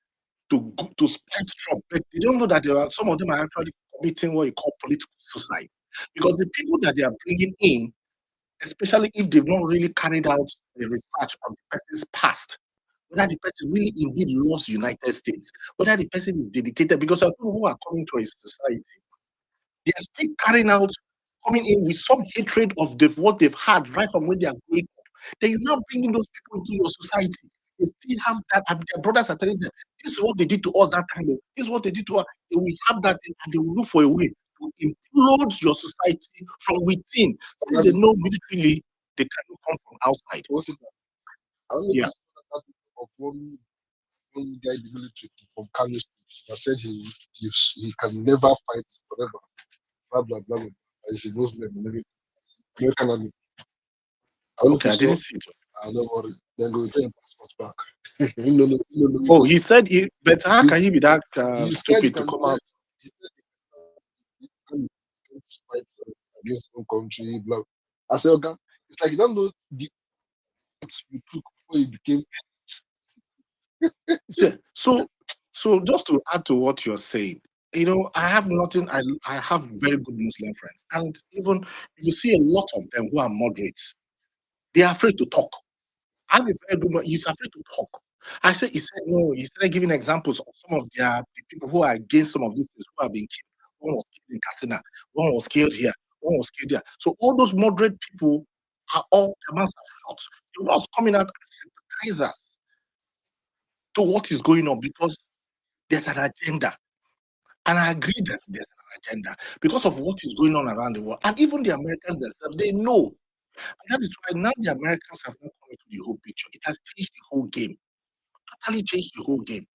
to spite Trump, but they don't know that some of them are actually committing what you call political suicide because the people that they are bringing in, especially if they've not really carried out the research on the person's past, whether the person really indeed loves the United States, whether the person is dedicated, because there are people who are coming to a society, they are still coming in with some hatred of what they've had right from when they are growing up. Then you're now bringing those people into your society. They still have that, and their brothers are telling them, this is what they did to us that time. This is what they did to us. They will have that, and they will look for a way to implode your society from within. Since they know militarily they cannot come from outside. Also, I don't know if Yeah. you saw that of one guy in the military from Kano State that said he can never fight forever. Blah blah blah. Blah. He's a Muslim and everything. American army. I don't know Okay, I if you didn't saw. see it. Don't worry. Then go return your passport back. No. Oh, he said he, but how He can he be that he said he stupid to can. come out? He said he can fight against one country. Blah. I said, okay. It's like you don't know the steps you took before you became. So just to add to what you're saying, I have nothing. I have very good Muslim friends, and even if you see a lot of them who are moderates, they are afraid to talk. I have a very good one. He's afraid to talk. He said no. He started giving examples of some of the people who are against some of these things who have been killed. One was killed in Kasina. One was killed here. One was killed there. So all those moderate people are all the mouths are out. They're not coming out as sympathizers to what is going on because there's an agenda. And I agree that there's an agenda because of what is going on around the world. And even the Americans themselves, they know. And that is why now the Americans have not come into the whole picture. It has changed the whole game, totally changed the whole game.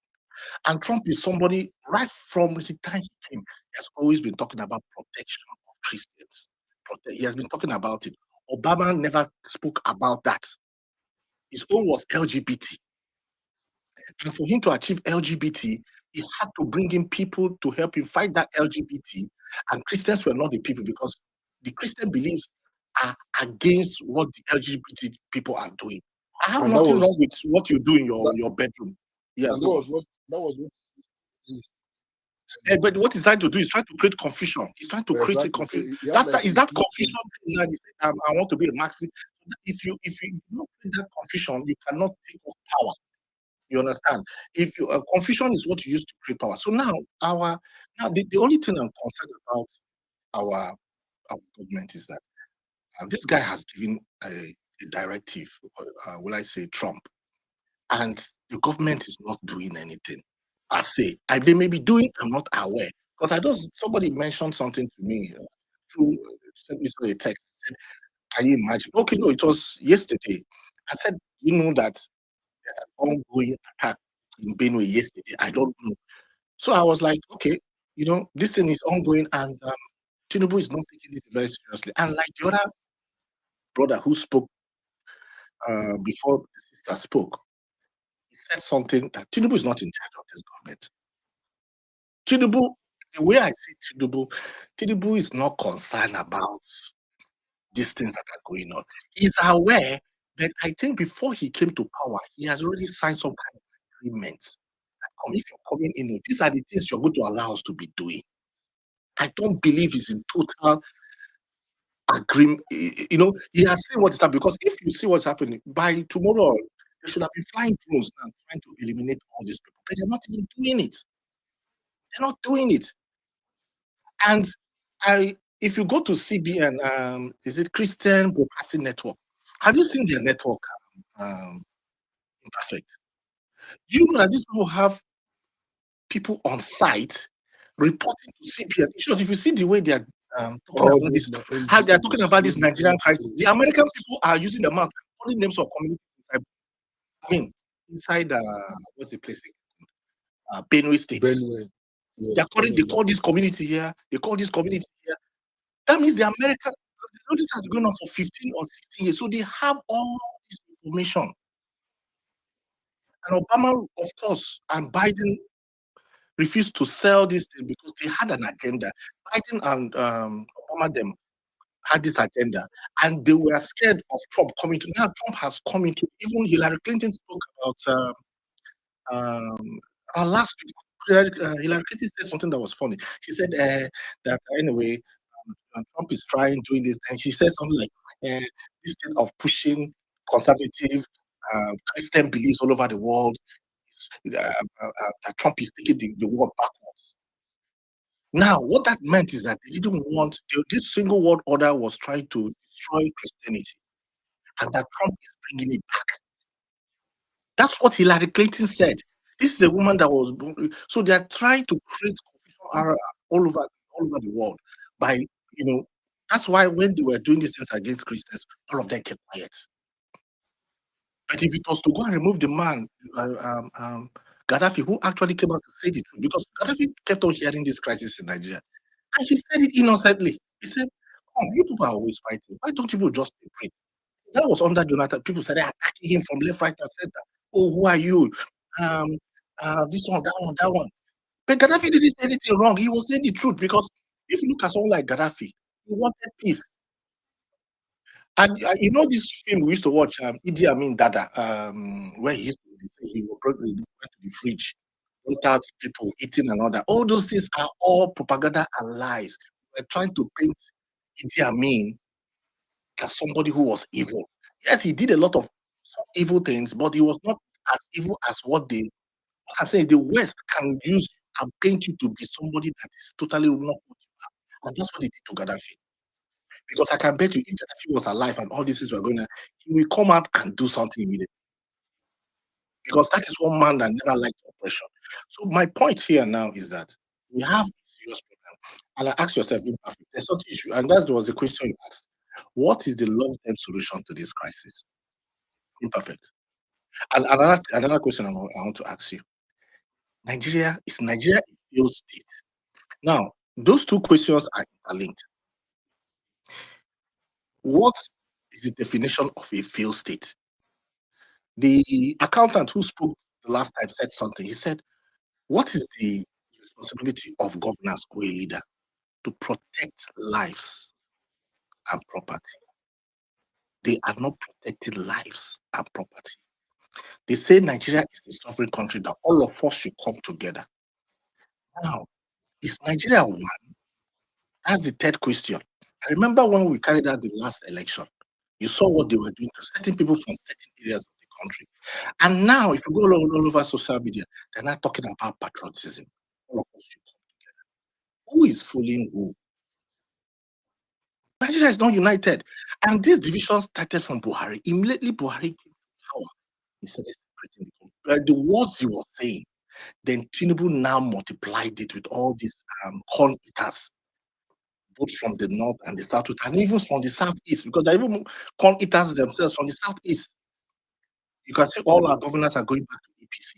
And Trump is somebody, right from the time he came, he has always been talking about protection of Christians. He has been talking about it. Obama never spoke about that. His own was LGBT. And for him to achieve LGBT, he had to bring in people to help him fight that LGBT. And Christians were not the people because the Christian beliefs are against what the LGBT people are doing. I have And that nothing was wrong with what you do in that, your bedroom. Yeah, and that go on. was what But what he's trying to do is trying to create confusion. He's trying to create a exactly. So confusion. he had like Is a that clip confusion thing that he said, I want to be a Marxist? If you don't create that confusion, you cannot take off power. You understand? If you confusion is what you use to create power. So now the only thing I'm concerned about our government is that this guy has given a directive, will I say Trump, and the government is not doing anything. They may be doing, I'm not aware. Because somebody mentioned something to me through sent me through a text. Said, can you imagine? Okay, no, it was yesterday. I said, you know that ongoing attack in Benue yesterday. I don't know. So I was like, okay, this thing is ongoing, and Tinubu is not taking this very seriously. And like the other brother who spoke before the sister spoke, he said something that Tinubu is not in charge of this government. Tinubu, the way I see Tinubu is not concerned about these things that are going on. He's aware that I think before he came to power, he has already signed some kind of agreements. If you're coming in, these are the things you're going to allow us to be doing. I don't believe he's in total agreement. He has seen what is happening because if you see what's happening by tomorrow, they should have been flying drones now trying to eliminate all these people, but they're not even doing it. They're not doing it. And if you go to CBN, is it Christian Broadcasting Network? Have you seen their network? Imperfect. You know that these people have people on site reporting to CPN. Sure, if you see the way they are talking All about those this, na how they are talking NGOs, about this no be Nigerian crisis, the American people are using the mouth, calling names of communities inside. I mean, inside what's the place? Benue State. Benue. They Yes, are calling. one They of call them. this community here. They call this community here. That means the American. This has been going on for 15 or 16 years, so they have all this information. And Obama, of course, and Biden refused to sell this thing because they had an agenda. Biden and Obama them had this agenda, and they were scared of Trump coming to. Now Trump has come into. Even Hillary Clinton spoke about last week. Hillary Clinton said something that was funny. She said that anyway, Trump is trying doing this, and she said something like this thing of pushing conservative Christian beliefs all over the world. That Trump is taking the world backwards. Now, what that meant is that they didn't want this single world order was trying to destroy Christianity, and that Trump is bringing it back. That's what Hillary Clinton said. This is a woman that was born. So they are trying to create confusion all over the world by That's why when they were doing these things against Christians, all of them kept quiet. But if it was to go and remove the man, Gaddafi, who actually came out to say the truth, because Gaddafi kept on hearing this crisis in Nigeria, and he said it innocently. He said, "Oh, you people are always fighting. Why don't you just pray?" That was under Jonathan. People started attacking him from left, right, and center. Oh, who are you? Um, this one, that one, that one. But Gaddafi didn't say anything wrong. He was saying the truth because if you look at someone like Gaddafi, he wanted peace. And this film we used to watch, Idi Amin Dada, where he used to say he went to the fridge, brought out people eating and all that. All those things are all propaganda and lies. We're trying to paint Idi Amin as somebody who was evil. Yes, he did a lot of evil things, but he was not as evil as what I'm saying. The West can use and paint you to be somebody that is totally not what you are. And that's what they did to Gaddafi. Because I can bet you, if Gaddafi was alive and all these things were going on, he will come out and do something immediately. Because that is one man that never liked oppression. So my point here now is that we have a serious problem. And I ask yourself, imperfect, there's something issue, and that was the question you asked. What is the long-term solution to this crisis? Imperfect. And another question I want to ask you. Is Nigeria a failed state? Now, those two questions are interlinked. What is the definition of a failed state? The accountant who spoke the last time said something. He said, what is the responsibility of governors or a leader? To protect lives and property. They are not protecting lives and property. They say Nigeria is a sovereign country that all of us should come together. Now, is Nigeria one? That's the third question. I remember when we carried out the last election, you saw what they were doing to certain people from certain areas of the country. And now, if you go all over social media, they're not talking about patriotism. All of us should come together. Who is fooling who? Nigeria is not united. And this division started from Buhari. Immediately, Buhari came to power. He started separating the country. The words he was saying, then Tinubu now multiplied it with all these corn eaters, both from the north and the south, and even from the southeast, because there are even corn eaters themselves from the southeast. You can see all our governors are going back to APC.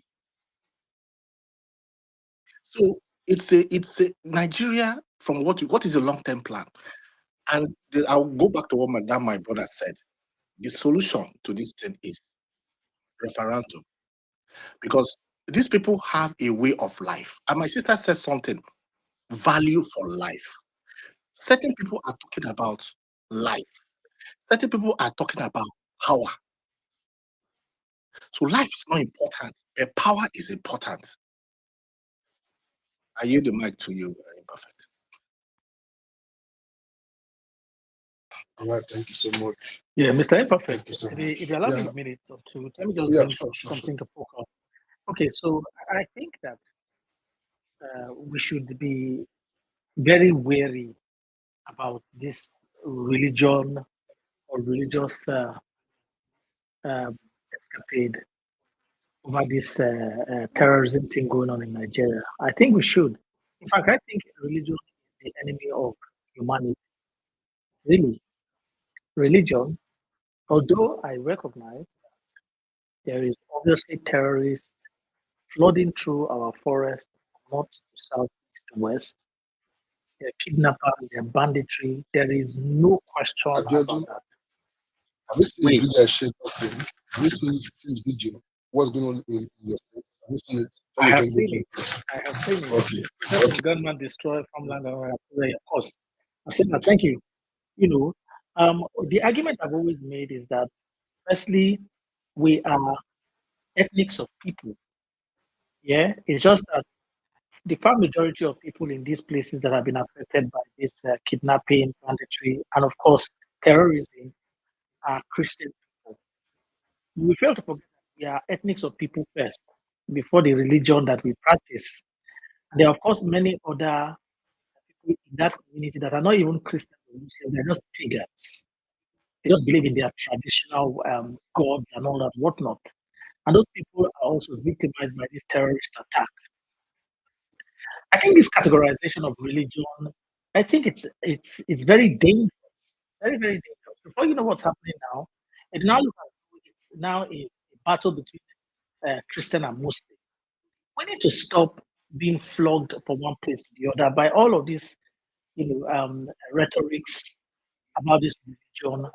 So it's a Nigeria from what is a long-term plan? And I'll go back to what my brother said. The solution to this thing is referendum, because these people have a way of life. And my sister said something, value for life. Certain people are talking about life. Certain people are talking about power. So life is not important, but power is important. I yield the mic to you, Imperfect. All right, thank you so much. Yeah, Mr. Thank Imperfect, you so if much. you allow me Yeah, a minute or two, let me just yeah, bring sure. something to focus. Okay, so I think that we should be very wary about this religion or religious escapade over this terrorism thing going on in Nigeria. I think we should. In fact, I think religion is the enemy of humanity. Really, religion. Although I recognize there is obviously terrorists flooding through our forest, north to south, east to west. They're kidnappers, they're banditry. There is no question Abiodun, about that. have you seen the Wait, video I shared of him? Have you seen the video? What's going on in your state? Have you seen it? I Let me have just go seen to it. it. I have seen it. Okay. Protest of gunman destroy farmland and of course. I've seen that. Thank you. You know, the argument I've always made is that firstly, we are ethnics of people. Yeah, it's just that the far majority of people in these places that have been affected by this kidnapping, banditry, and of course terrorism are Christian people. We fail to forget that we are ethnics of people first before the religion that we practice. There are of course many other people in that community that are not even Christians or Muslims; they're just pagans. They just believe in their traditional gods and all that whatnot. And those people are also victimized by this terrorist attack. I think this categorization of religion, I think it's very dangerous, very very dangerous. Before you know what's happening now, it now looks as though it's now a battle between Christian and Muslim. We need to stop being flogged from one place to the other by all of these, rhetorics about this religion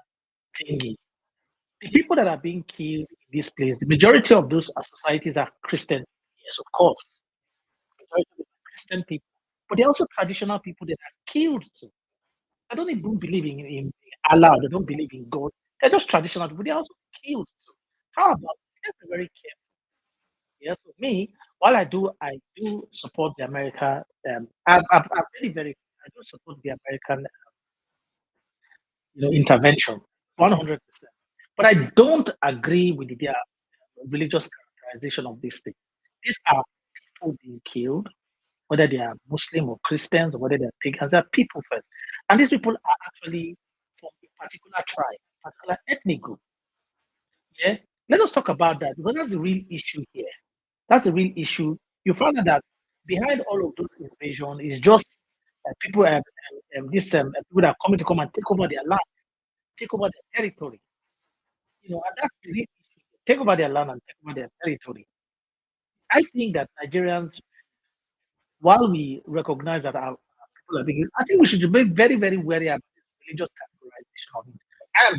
thingy. The people that are being killed in this place, the majority of those societies are Christian. Yes, of course, majority of them are Christian people, but they're also traditional people that are killed too. I don't even believe in Allah. They don't believe in God. They're just traditional people. They're also killed too. How about let's be very careful. Yes, for me, while I do support the America. I'm very, very. I do support the American, intervention, 100%. But I don't agree with their religious characterization of this thing. These are people being killed, whether they are Muslim or Christians or whether they're pagans. They're people first, and these people are actually from a particular tribe, particular ethnic group. Yeah, let us talk about that because that's the real issue here. That's a real issue. You find out that behind all of those invasion is just people, people that are coming to come and take over their land, take over their territory. And that's the real issue. Take over their land and take over their territory. I think that Nigerians, while we recognize that our people are being, I think we should be very, very wary about this religious categorization of it. I am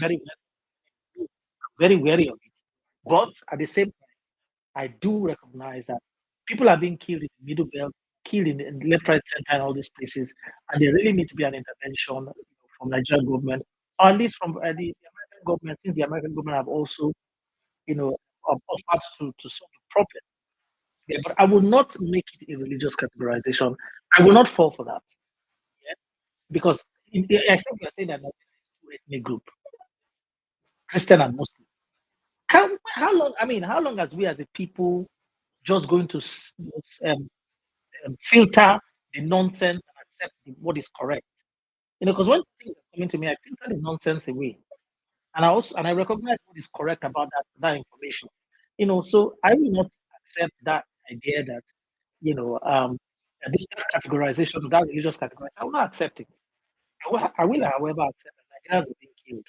very wary of it. But at the same time, I do recognize that people are being killed in the middle belt, killed in left, right, center, and all these places, and there really need to be an intervention from Nigerian government, or at least from the American government, since the American government have also, offered to solve the problem. Yeah, but I will not make it a religious categorization. I will not fall for that. Yeah, because I think you're saying that Nigeria is two ethnic group, Christian and Muslim. How long? I mean, how long has we as a people just going to filter the nonsense and accept what is correct? Because when things are coming to me, I filter the nonsense away, and I recognize what is correct about that information. So I will not accept that idea that this categorization, that religious categorization. I will not accept it. I will, however, accept that Nigerians are being killed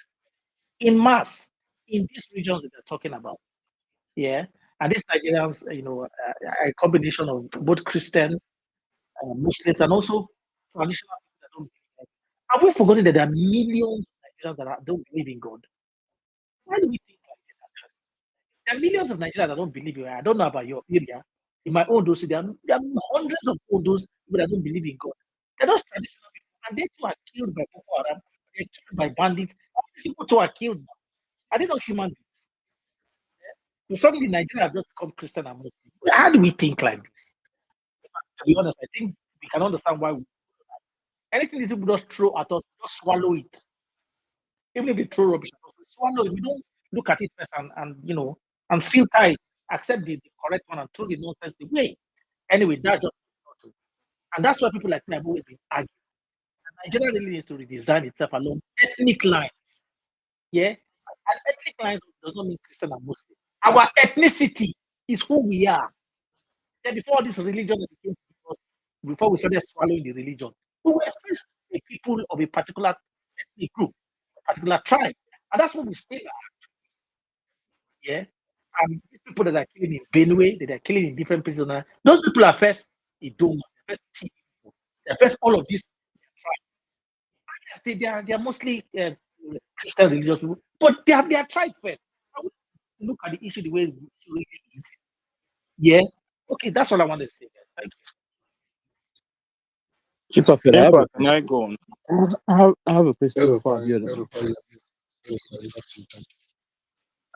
in mass in these regions that they're talking about. Yeah, and these Nigerians, a combination of both Christians, Muslims, and also traditional people that don't believe in God. Have we forgotten that there are millions of Nigerians that don't believe in God? Why do we think like this? Actually, there are millions of Nigerians that don't believe in God. I don't know about your area. In my own those, there are hundreds of all those people that don't believe in God. They're not traditional people, and they too are killed by Boko Haram. They're killed by bandits. All these people too are killed now. Are they not human beings? So suddenly Nigeria has just become Christian and Muslim. How do we think like this? To be honest, I think we can understand why anything these people just throw at us, just swallow it. Even if they throw rubbish at us, we swallow it. We don't look at it first and filter it, accept the correct one and throw the nonsense away. Anyway, that's just and that's why people like me have always been arguing. Nigeria really needs to redesign itself along ethnic lines. Yeah, and ethnic lines does not mean Christian and Muslim. Our ethnicity It's who we are. Then before this religion became, before we started swallowing the religion, we were first a people of a particular ethnic group, a particular tribe. And that's what we still are. Yeah. And these people that are killing in Benue, that are killing in different places, those people are first Idoma, first T people, they're first all of these tribes. Yes, they are mostly Christian religious people, but they have their tribe first. I would look at the issue the way it really is. Yeah. Okay, that's all I want to say. Thank you. Chief Prophet, I have Emperor, a can I question. go on? I have a question for Verify, Abiodun. verify, verify that you can.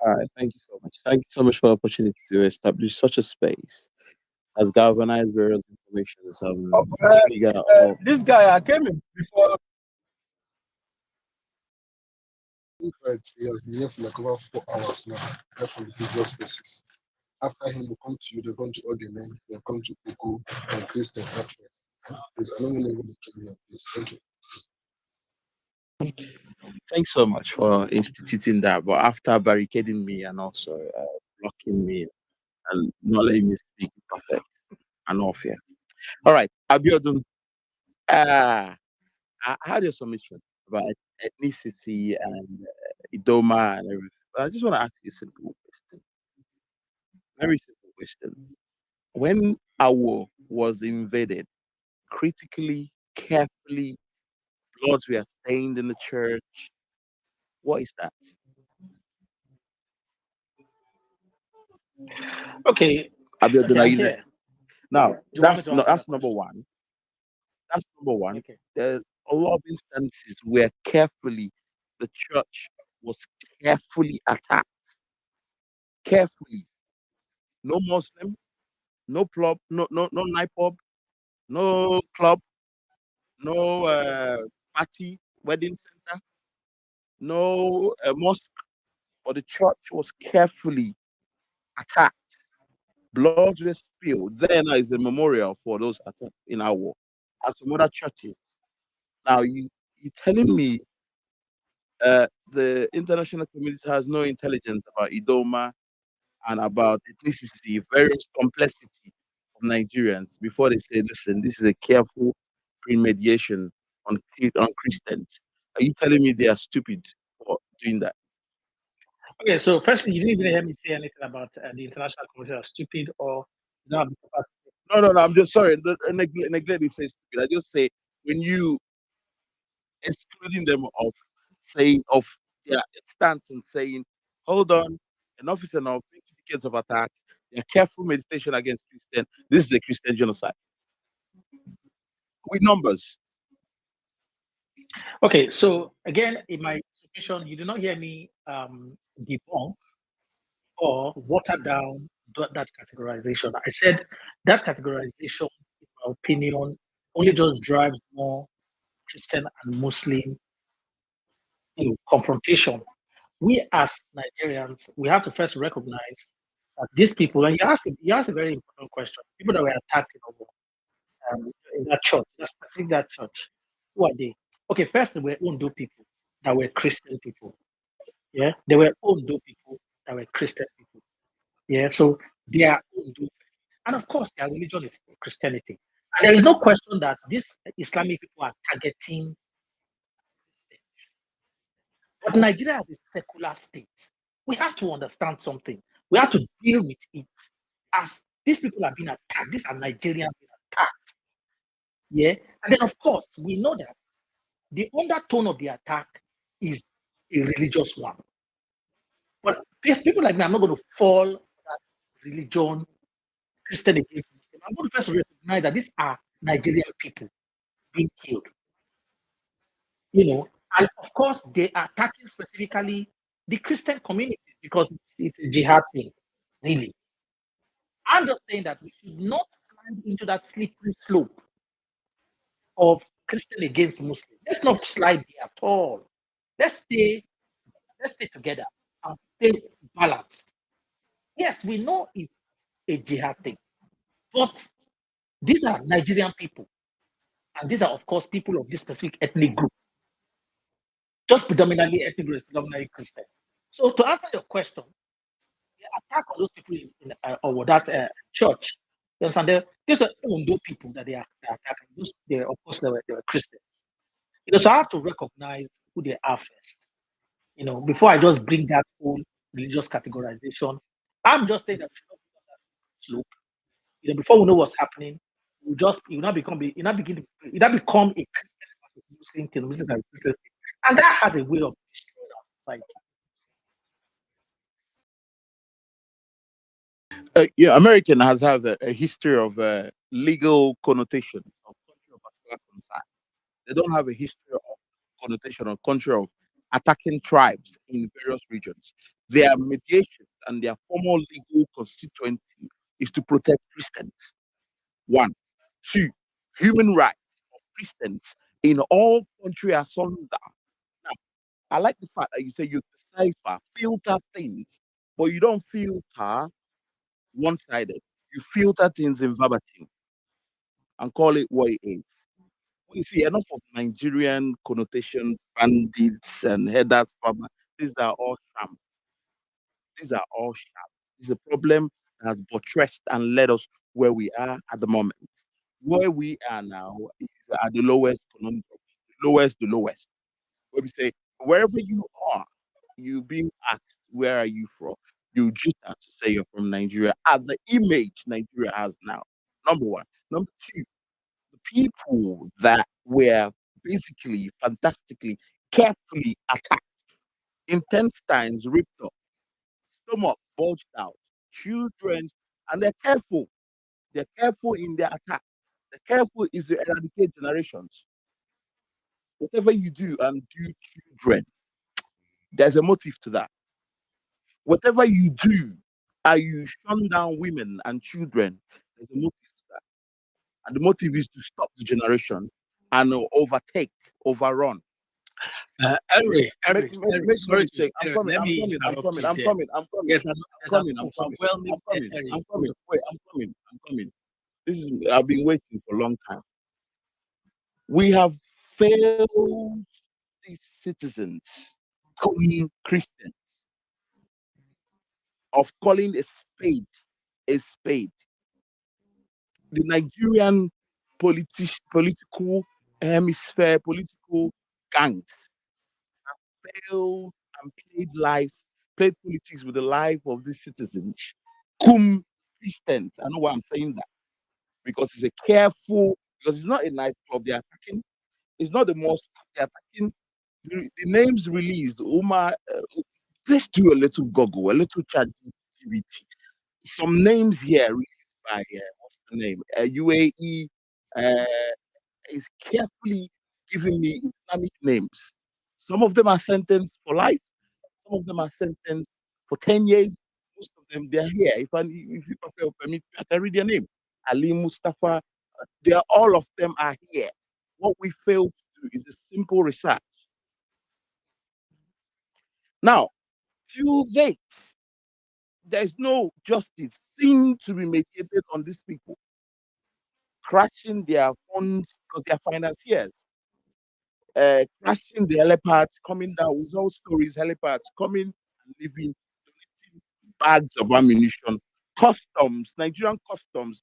All right, thank you so much. Thank you so much for the opportunity to establish such a space as galvanized various information figure out. This guy, I came in before. Right, he has been here for like over 4 hours now. Right from the previous spaces. After him, will come to you, they're going to Ogene, they'll come to Uku, and Christian Patrick. Please, I don't know when they came here, please. Thank you. Thanks so much for instituting that. But after barricading me and also blocking me and not letting me speak perfect and all fair. All right, Abiodun, I had your submission about ethnicity and Idoma and everything. But I just want to ask you a simple question. Very simple question. When Awo was invaded, critically, carefully, bloods were stained in the church. What is that? Okay, Abiodun, okay, are I'm you there? here. Now, Do you want me that's to no, answer that's that number question? one. That's number one. Okay. There's a lot of instances where carefully the church was carefully attacked. Carefully. No Muslim, no club, no night pub, no club, no party, wedding center, no mosque, but the church was carefully attacked. Blood was spilled. Then is a memorial for those attacks in our war. As some other churches. Now you telling me the international community has no intelligence about Idoma and about ethnicity, various complexity of Nigerians before they say, listen, this is a careful premediation on Christians. Are you telling me they are stupid for doing that? Okay, so firstly, you didn't even hear me say anything about the international community are stupid or you don't have the capacity. No. I'm just sorry. Neglect to say stupid. I just say when you excluding them of saying of their stance and saying, hold on, enough is enough. 50 decades of attack. They're careful meditation against Christian. This is a Christian genocide with numbers. Okay, so again, in my submission, you did not hear me debunk or water down that categorization. I said that categorization, in my opinion, only just drives more Christian and Muslim confrontation. We as Nigerians, we have to first recognize that these people, and you asked a very important question, people that were attacked in that church, that church, who are they? Okay, first, they were Ondo people that were Christian people. Yeah, they were Ondo people that were Christian people. Yeah, so they are Ondo. And of course, their religion is Christianity. And there is no question that these Islamic people are targeting. But Nigeria is a secular state. We have to understand something. We have to deal with it as these people are being attacked. These are Nigerians being attacked. Yeah. And then, of course, we know that the undertone of the attack is a religious one. But people like me, I'm not going to fall that religion, Christian against Muslim. I'm going to first recognize that these are Nigerian people being killed. And of course, they are attacking specifically the Christian community because it's a jihad thing, really. I'm just saying that we should not climb into that slippery slope of Christian against Muslim. Let's not slide there at all. Let's stay together and stay balanced. Yes, we know it's a jihad thing, but these are Nigerian people, and these are, of course, people of this specific ethnic group, just predominantly ethnic groups, predominantly Christian. So to answer your question, attack on those people or that church. You understand? These are Ondo people that they are attacking. Of course, they were Christians. So I have to recognize who they are first. Before I just bring that whole religious categorization. I'm just saying that we should not be on that slope. Before we know what's happening, you now become a Christian versus Muslim thing, Muslim versus Christian thing. And that has a way of destroying our society. Yeah, American has had a history of legal connotation of country of particular concern. They don't have a history of connotation of country of attacking tribes in various regions. Their mediation and their formal legal constituency is to protect Christians. One, two, human rights of Christians in all countries are sound down. Now, I like the fact that you say you decipher, filter things, but you don't filter one-sided. You filter things in verbatim and call it what it is. We see enough of Nigerian connotations, bandits and headers, farmers. These are all sham. These are all sham. It's a problem that has buttressed and led us where we are at the moment. Where we are now is at the lowest conundrum, the lowest. Where we say, wherever you are, you being asked, where are you from? You just have to say you're from Nigeria at the image Nigeria has now. Number one. Number two, the people that were basically fantastically, carefully attacked, intestines ripped up, stomach bulged out, children, and they're careful. They're careful in their attack. They're careful is to eradicate generations. Whatever you do and do children, there's a motive to that. Whatever you do, are you shun down women and children? There's a motive to that. And the motive is to stop the generation and overtake, overrun. Henry, Make no sorry to mistake. I'm Henry, coming. let I'm me coming. I'm interrupt coming. you I'm there. coming. I'm coming. There's I'm an coming. I'm coming. overwhelming I'm coming. Henry. I'm coming. Wait. I'm coming. I'm coming. This is. I've been waiting for a long time. We have failed these citizens, Christian, of calling a spade a spade. The Nigerian political hemisphere, political gangs failed and played politics with the life of these citizens. Cum Christians. I know why I'm saying that. Because it's a careful, because it's not a nightclub they're attacking. It's not the mosque they're attacking. The names released, Umar, let's do a little Google, a little chat activity. Some names here released by, what's the name? UAE uh, is carefully giving me Islamic names. Some of them are sentenced for life. Some of them are sentenced for 10 years. Most of them, they're here. If you prefer permit, I can read their name. Ali Mustafa, all of them are here. What we fail to do is a simple research. Now, till date, there's no justice seen to be mediated on these people, crashing their funds because they're financiers, crashing the helipads, coming down with all stories, helipads coming and leaving, donating bags of ammunition, customs, Nigerian customs,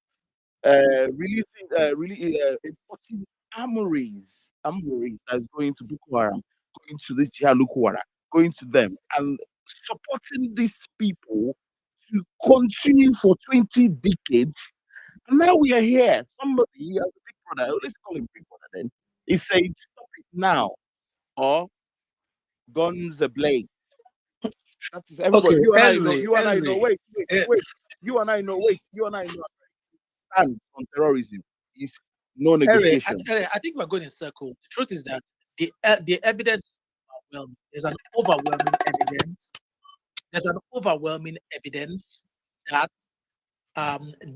importing armories that's going to Boko Haram, going to the Jihalukwara, going to them, and supporting these people to continue for 20 decades. And now we are here. Somebody, as a big brother, let's call him big brother then, he said, stop it now, or guns ablaze. That is everybody. Okay, You and I know. Henry, You and I know. Wait. eh, You and I know. Wait. You and I know. Stand on terrorism is no Henry, negotiation. I think we're going in circle. The truth is that the evidence is overwhelming. There's an overwhelming evidence. There's an overwhelming evidence that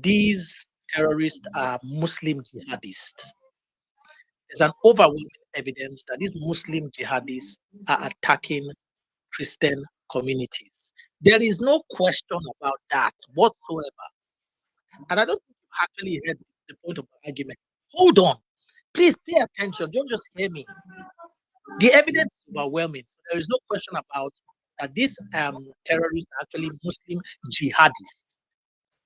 these terrorists are Muslim jihadists. There's an overwhelming evidence that these Muslim jihadists are attacking Christian communities. There is no question about that whatsoever. And I don't think you actually heard the point of the argument. Hold on. Please pay attention. Don't just hear me. The evidence is overwhelming. There is no question about that these terrorists are actually Muslim jihadists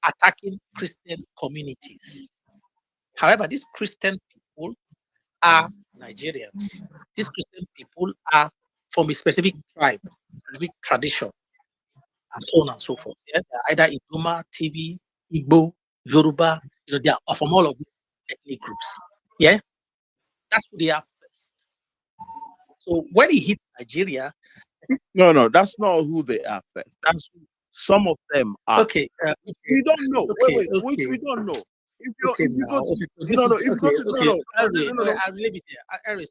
attacking Christian communities. However, these Christian people are Nigerians. These Christian people are from a specific tribe, specific tradition, and so on and so forth. Yeah? They're either Idoma, TV, Igbo, Yoruba, they are from all of these ethnic groups. Yeah, that's who they are first. So when he hit Nigeria, No, that's not who they are first. That's who some of them are. okay, We don't know. okay, Which we don't know. If you okay, if you now, go to okay, so this no is no if you go okay, to okay. no Harry, no I'll leave it there. Harry,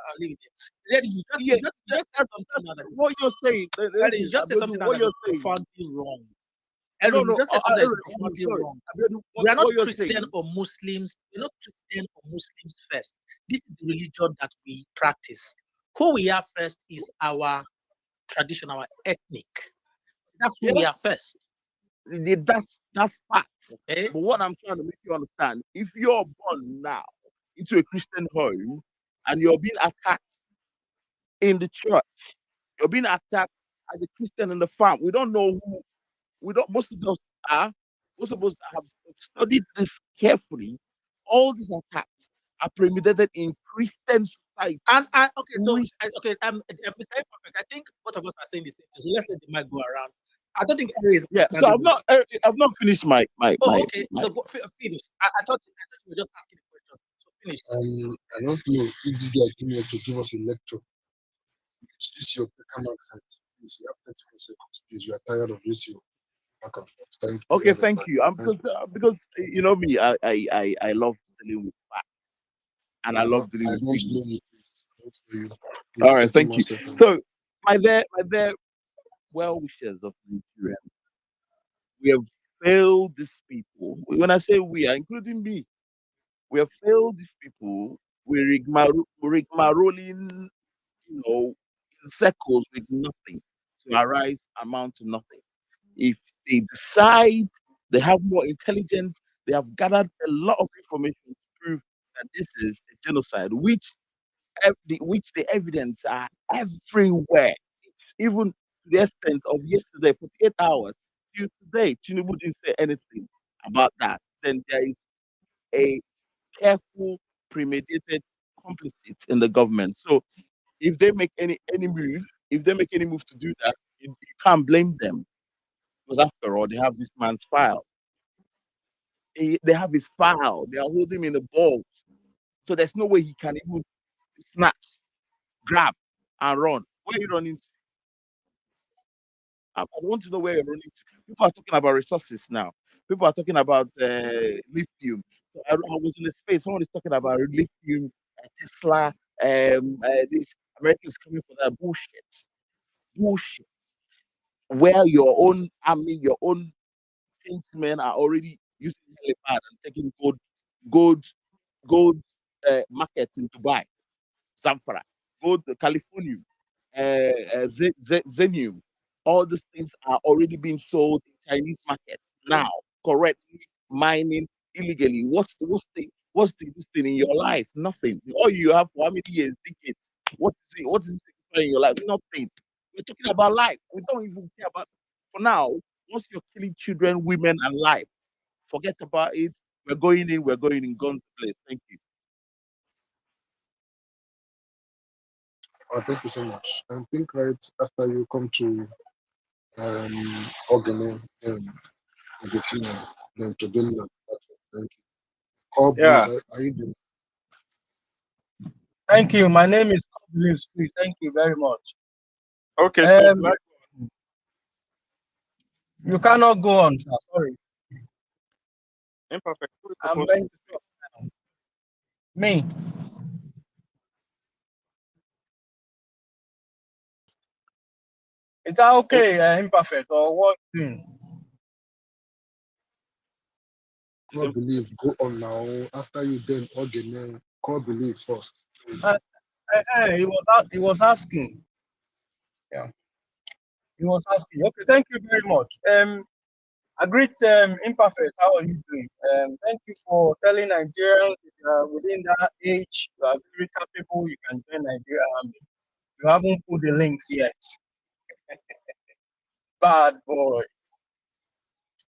I'll leave it there. Then you just, yeah just say something now that what you're saying. Harry, you just say something now What that you're is saying. profoundly wrong. Harry, No you no just say something that is I'm profoundly sorry. wrong. Abiodun, We are not what you're Christian saying. or Muslims. We're not Christian or Muslims first. This is the religion that we practice. Who we are first is our tradition, our ethnic. That's who we Yeah, are first. that's fact. Okay. But what I'm trying to make you understand, if you're born now into a Christian home and you're being attacked in the church, you're being attacked as a Christian in the farm. We don't know who. We don't. Most of us are. Most of us have studied this carefully. All these attacks are premeditated in Christian society. And okay, so okay, Mr. Perfect, I think both of us are saying the same thing. So let's let the mic go around. I don't think Harry is Yeah. So I've not finished my Oh, okay. So finish. I thought you were just asking a question. So finish. I don't know if this guy came here to give us a lecture. Use your Peckham accent. Please, you have 30 seconds. Please, we are tired of this. You back and forth. Thank you. Okay, thank you. Because you know me, I love dealing with facts and I love dealing I with don't things. know you. Please. I don't know you. Please, All right, 30 thank more you. seconds. So my dear well wishers of Nigeria, we have failed these people. When I say we are including me, we have failed these people. We're rigmaroling, in circles with nothing to arise amount to nothing. If they decide they have more intelligence, they have gathered a lot of information to prove that this is a genocide, which the evidence are everywhere. It's even to the extent of yesterday, 48 hours, till today, Tinubu didn't say anything about that. Then there is a careful, premeditated complicit in the government. So if they make any move, if they make any move to do that, you can't blame them because after all, they have this man's file. They have his file. They are holding him in the balls. So there's no way he can even snatch, grab, and run. Where are you running to? I want to know where you're running to. People are talking about resources now. People are talking about lithium. So I was in the space. Someone is talking about lithium, Tesla. This Americans coming for that bullshit. Bullshit. Where your own army, your own men are already using helipad and taking gold, market in Dubai, Zamfara, gold, California, Zenium. All these things are already being sold in Chinese markets now, correctly mining illegally. This thing in your life? Nothing. All you have for how many years, decades? What is it? What is it in your life? Nothing. We're talking about life. We don't even care about. For now, once you're killing children, women, and life, forget about it. We're going in guns place. Thank you. Thank you so much. I think right after you come to Ogene and Argentina, then to Benin. Thank you. Call Yeah. please. Are you doing? Thank you. My name is Bliss, please. Thank you very much. Okay, so You cannot go on, sir. Sorry. Imperfect. Who is I'm supposed going to to talk now. Me. Is that okay, imperfect, or what? God believe. Go on now. After you then Ogene, God believe first. He was asking. Yeah. He was asking. Okay, thank you very much. I greet imperfect. How are you doing? Thank you for telling Nigerians if you are within that age, you are very capable, you can join Nigeria Army. You haven't put the links yet. Bad boy.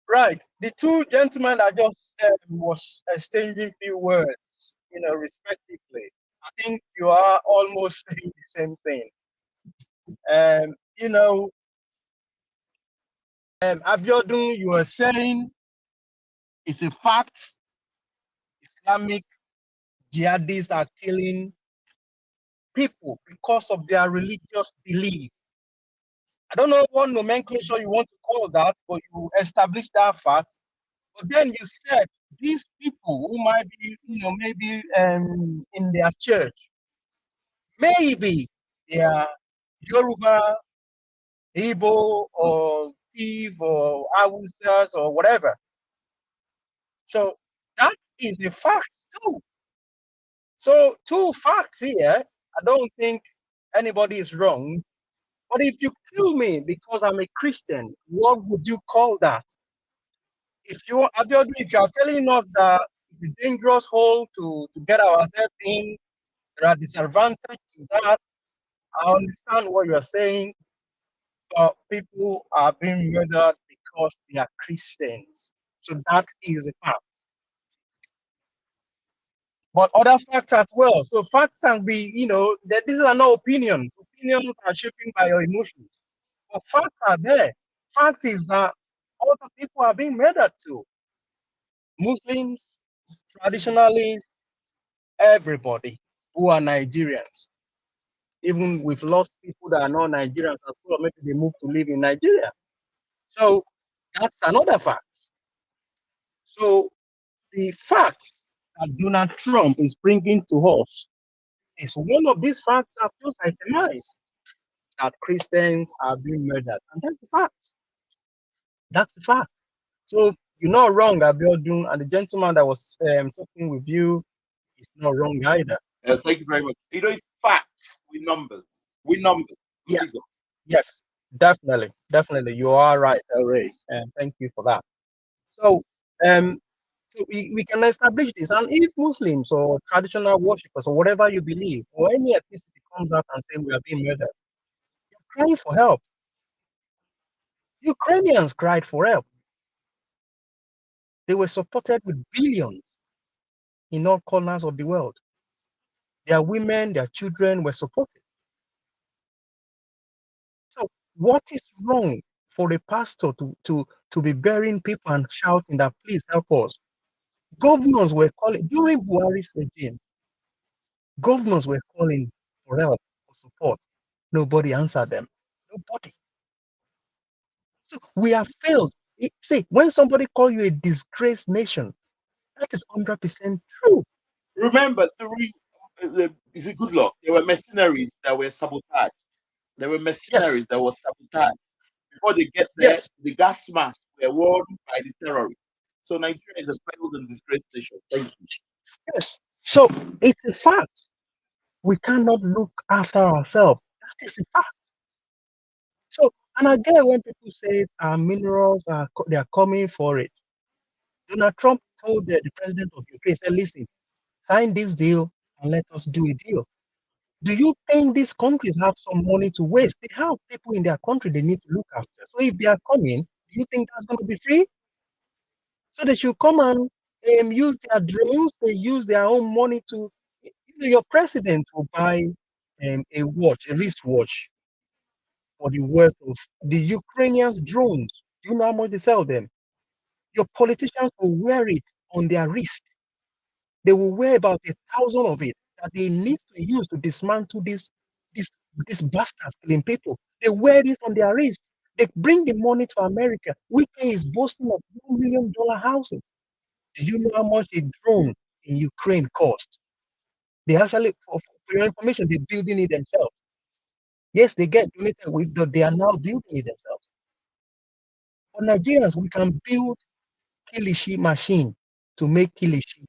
Right. The two gentlemen that just was exchanging few words, respectively. I think you are almost saying the same thing. You know, Abiodun, you are saying it's a fact. Islamic jihadists are killing people because of their religious belief. I don't know what nomenclature you want to call that, but you established that fact. But then you said these people who might be, maybe in their church, maybe they are Yoruba, Igbo, or Tiv, or Awusas, or whatever. So that is a fact too. So two facts here. I don't think anybody is wrong. But if you kill me because I'm a Christian, what would you call that? If you are telling us that it's a dangerous hole to get ourselves in, there are disadvantages to that. I understand what you are saying, but people are being murdered because they are Christians. So that is a fact. But other facts as well. So facts can be, that these are not opinions. Opinions are shaped by your emotions. But facts are there. Fact is that other people are being murdered too. Muslims, traditionalists, everybody who are Nigerians. Even we've lost people that are not Nigerians as well. Maybe they moved to live in Nigeria. So that's another fact. So the facts that Donald Trump is bringing to us is one of these facts I've just itemized, that Christians are being murdered. And that's the fact. That's the fact. So you're not wrong, Abiodun, and the gentleman that was talking with you is not wrong either. Thank you very much. It's facts with numbers. With numbers. Yes, yes, definitely. You are right, Ray, and thank you for that. So, so we can establish this, and if Muslims or traditional worshippers or whatever you believe, or any ethnicity comes out and say we are being murdered, you're crying for help. Ukrainians cried for help. They were supported with billions in all corners of the world. Their women, their children were supported. So what is wrong for a pastor to be burying people and shouting that please help us? Governors were calling during Buhari's regime. Governors were calling for help, for support. Nobody answered them. Nobody. So we have failed. See, when somebody call you a disgraced nation, that is 100% true. Remember, is it good luck? There were mercenaries that were sabotaged. There were mercenaries that were sabotaged. Before they get there, the gas masks were worn by the terrorists. So Nigeria is a failed and disgraced nation. Thank you. Yes. So it's a fact. We cannot look after ourselves. That is a fact. So, and again, when people say our minerals they are coming for it, Donald Trump told the president of Ukraine, said, listen, sign this deal and let us do a deal. Do you think these countries have some money to waste? They have people in their country they need to look after. So if they are coming, do you think that's going to be free? So they should come and use their drones, they use their own money to, your president will buy a watch, a wristwatch for the worth of the Ukrainians' drones. Do you know how much they sell them? Your politicians will wear it on their wrist. They will wear about 1,000 of it that they need to use to dismantle these bastards killing people. They wear it on their wrist. They bring the money to America. Wike is boasting of $1 million houses. Do you know how much a drone in Ukraine cost? They actually, for your information, they're building it themselves. Yes, they get donated with, but they are now building it themselves. For Nigerians, we can build Kilishi machine to make Kilishi.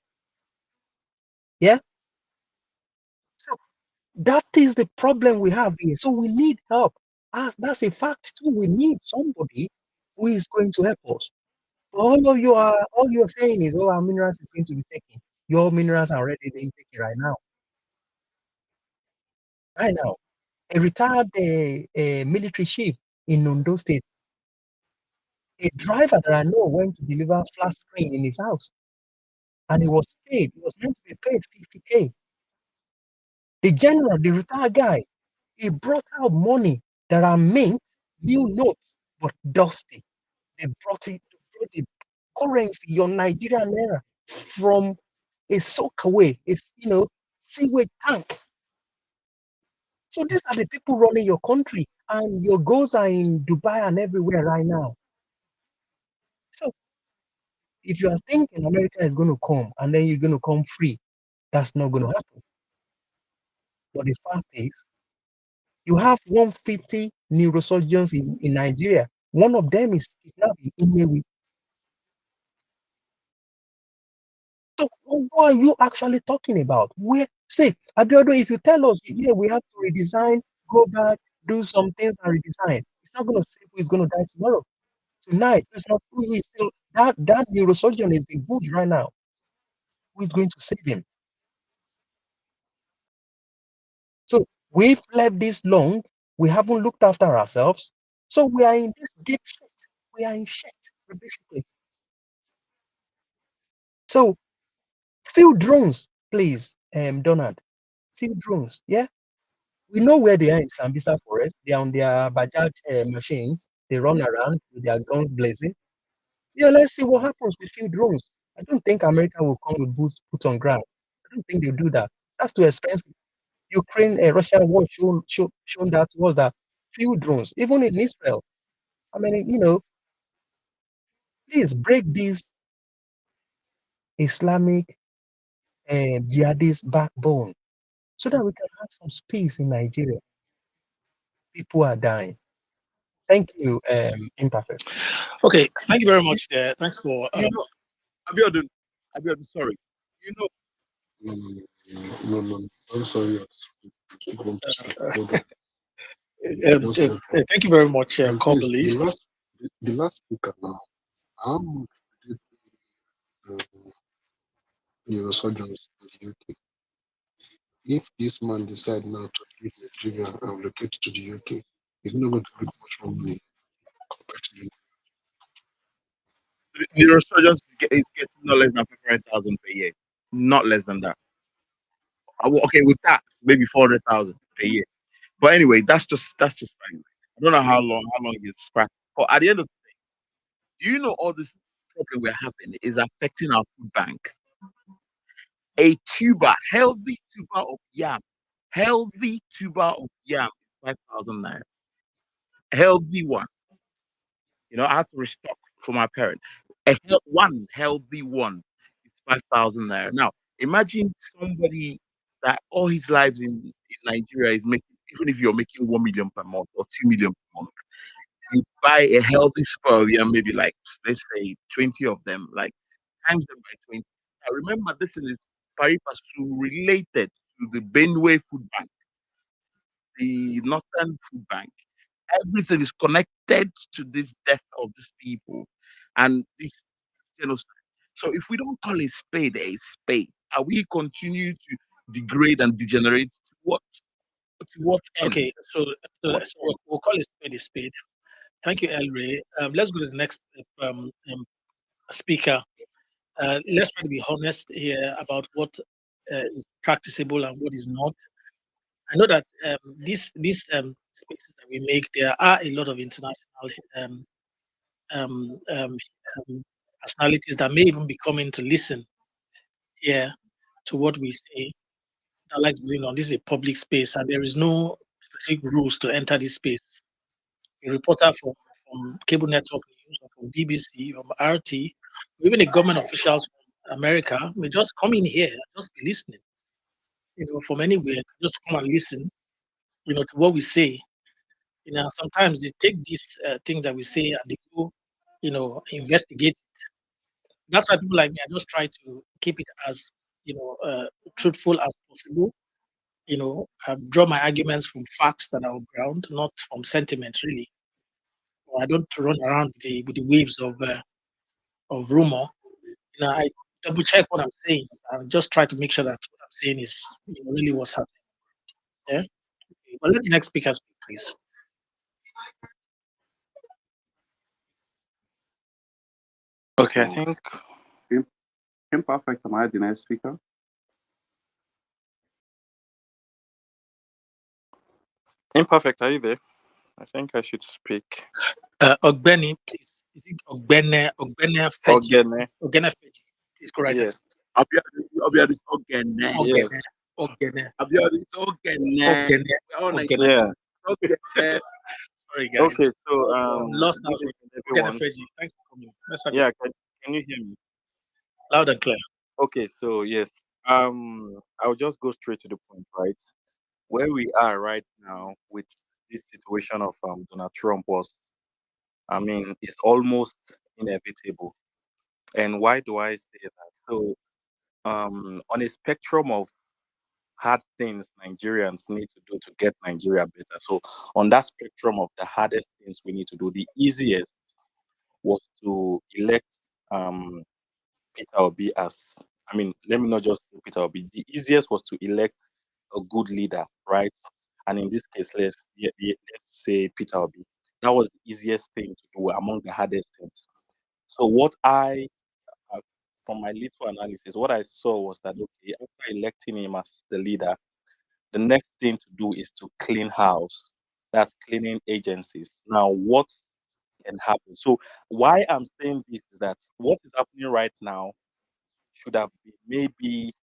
Yeah? So that is the problem we have here. So we need help. That's a fact too. We need somebody who is going to help us. All you're saying is, oh, our minerals is going to be taken. Your minerals are already being taken right now. Right now. A retired military chief in Ondo State A driver that I know went to deliver flat screen in his house, and he was paid. He was meant to be paid 50K. The general, the retired guy, he brought out money that are mint, new notes, but dusty. They brought the currency, your Nigerian naira, from a soak away, it's sewage tank. So these are the people running your country, and your goals are in Dubai and everywhere right now. So if you are thinking America is going to come and then you're going to come free, that's not going to happen. But the fact is, you have 150 neurosurgeons in Nigeria. One of them is kidnapping in. So what are you actually talking about? Where say, Abiodo, if you tell us, yeah, we have to redesign, go back, do some things and redesign, it's not going to say who is going to die tomorrow. Tonight, it's not who is still that neurosurgeon is in bush right now. Who is going to save him? So we've left this long. We haven't looked after ourselves. So we are in this deep shit. We are in shit, basically. So few drones, please, Donald. Few drones, yeah. We know where they are in Sambisa Forest. They are on their Bajaj machines. They run around with their guns blazing. Yeah, let's see what happens with few drones. I don't think America will come with boots put on ground. I don't think they'll do that. That's too expensive. Ukraine, Russian war shown that to us that few drones, even in Israel. I mean, please break this Islamic jihadist backbone so that we can have some peace in Nigeria. People are dying. Thank you, Imperfect. Okay, thank you very much. There, thanks for. You know, Abiodun, sorry. You know, No. I'm sorry. Hold on. thank you very much, And please, Kobelis. the last speaker now. How much did neurosurgeons in the UK? If this man decide now to leave Nigeria and relocate to the UK, he's not going to make much more money compared to you. the neurosurgeon is getting no less than 500,000 per year. Not less than that. Okay, with that, maybe 400,000 per year. But anyway, that's just fine. I don't know how long it's practice. But at the end of the day, do you know all this problem we're having is affecting our food bank? A healthy tuber of yam is 5,000 naira. Healthy one. I have to restock for my parent. One healthy one is 5,000 naira. Now, imagine somebody that all his lives in Nigeria is making, even if you're making 1 million per month or 2 million per month, you buy a healthy spur, maybe like, let's say 20 of them, like times them by 20. Now, remember, this is pari passu related to the Benue Food Bank, the Northern Food Bank. Everything is connected to this death of these people and this genocide. So if we don't call a spade, are we continue to degrade and degenerate to what end? Okay, so we'll call it spade a spade. Thank you, El Ray. Let's go to the next speaker. Let's try to be honest here about what is practicable and what is not. I know that these spaces that we make, there are a lot of international um, um, personalities that may even be coming to listen here to what we say. I like, this is a public space and there is no specific rules to enter this space. A reporter from cable network news or from BBC, from RT, even the government officials from America may just come in here and just be listening. From anywhere, just come and listen, to what we say. Sometimes they take these things that we say and they go, investigate. That's why people like me, I just try to keep it as, truthful as possible. Draw my arguments from facts that are on ground, not from sentiment, really. I don't run around with the waves of rumor. I double check what I'm saying and just try to make sure that what I'm saying is really what's happening. Yeah. Okay. Well, let the next speaker speak, please. Okay, I So, think imperfect, am I the next speaker? Imperfect, are you there? I think I should speak. Ogbeni, please. Is it Ogbene Feji? Ogene. Ogene Feji. Please go right ahead. Yes. Abiodun is Ogene. Yes. Ogene. Abiodun is Ogene. Ogene. We're all Ogene. Nigerians. Yeah. Ogene. Sorry, guys. Okay, so I'm lost now. good evening, Ogene everyone. Feji. Thanks for coming. Let's have Yeah, it can you hear me? loud and clear. Okay, so yes. I'll just go straight to the point, right? Where we are right now with this situation of Donald Trump was, I mean, it's almost inevitable. And why do I say that? So, on a spectrum of hard things Nigerians need to do to get Nigeria better. So, on that spectrum of the hardest things we need to do, the easiest was to elect um, Peter Obi as, I mean, let me not just say Peter Obi. The easiest was to elect a good leader, right? And in this case, let's say Peter Obi. That was the easiest thing to do among the hardest things. So uh, from my little analysis, what I saw was that okay, after electing him as the leader, the next thing to do is to clean house. That's cleaning agencies. Now, what can happen? So, why I'm saying this is that what is happening right now should have been maybe,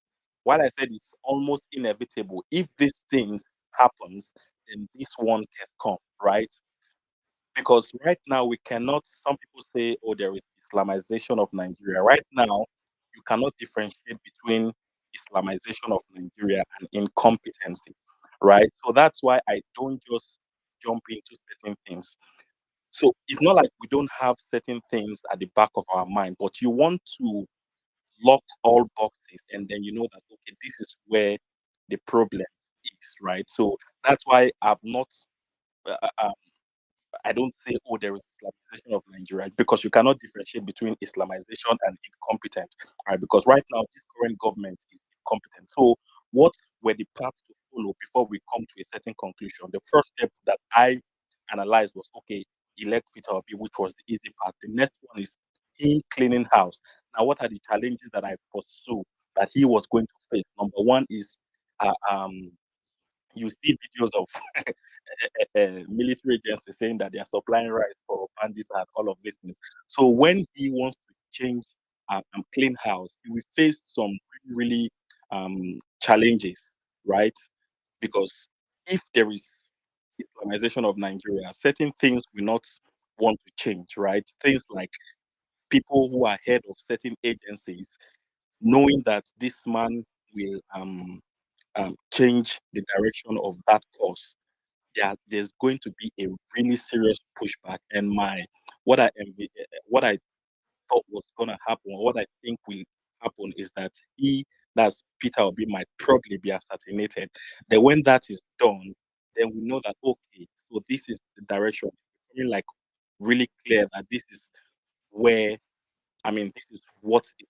while I said it's almost inevitable, if these things happens, then this one can come, right? Because right now we cannot, some people say, oh, there is Islamization of Nigeria. Right now, you cannot differentiate between Islamization of Nigeria and incompetency, right? So that's why I don't just jump into certain things. So it's not like we don't have certain things at the back of our mind, but you want to lock all boxes and then you know that okay, this is where the problem is, right? So that's why I've not uh, uh, I don't say, oh, there is Islamization of Nigeria because you cannot differentiate between Islamization and incompetent, right? Because right now, this current government is incompetent. So, what were the paths to follow before we come to a certain conclusion? The first step that I analyzed was okay, elect Peter Obi, which was the easy part. The next one is him cleaning house. Now, what are the challenges that I foresaw that he was going to face? Number one is uh, um, you see videos of military agencies saying that they are supplying rice for bandits and all of these things. So when he wants to change and clean house, he will face some really, challenges, right? Because if there is Islamization of Nigeria, certain things will not want to change, right? Things like people who are head of certain agencies, knowing that this man will change the direction of that course, there's going to be a really serious pushback. And what I thought was going to happen, what I think will happen, is that that's Peter Obi, might probably be assassinated. Then when that is done, then we know that okay, so this is the direction. It's becoming like really clear that this is where, I mean, this is what is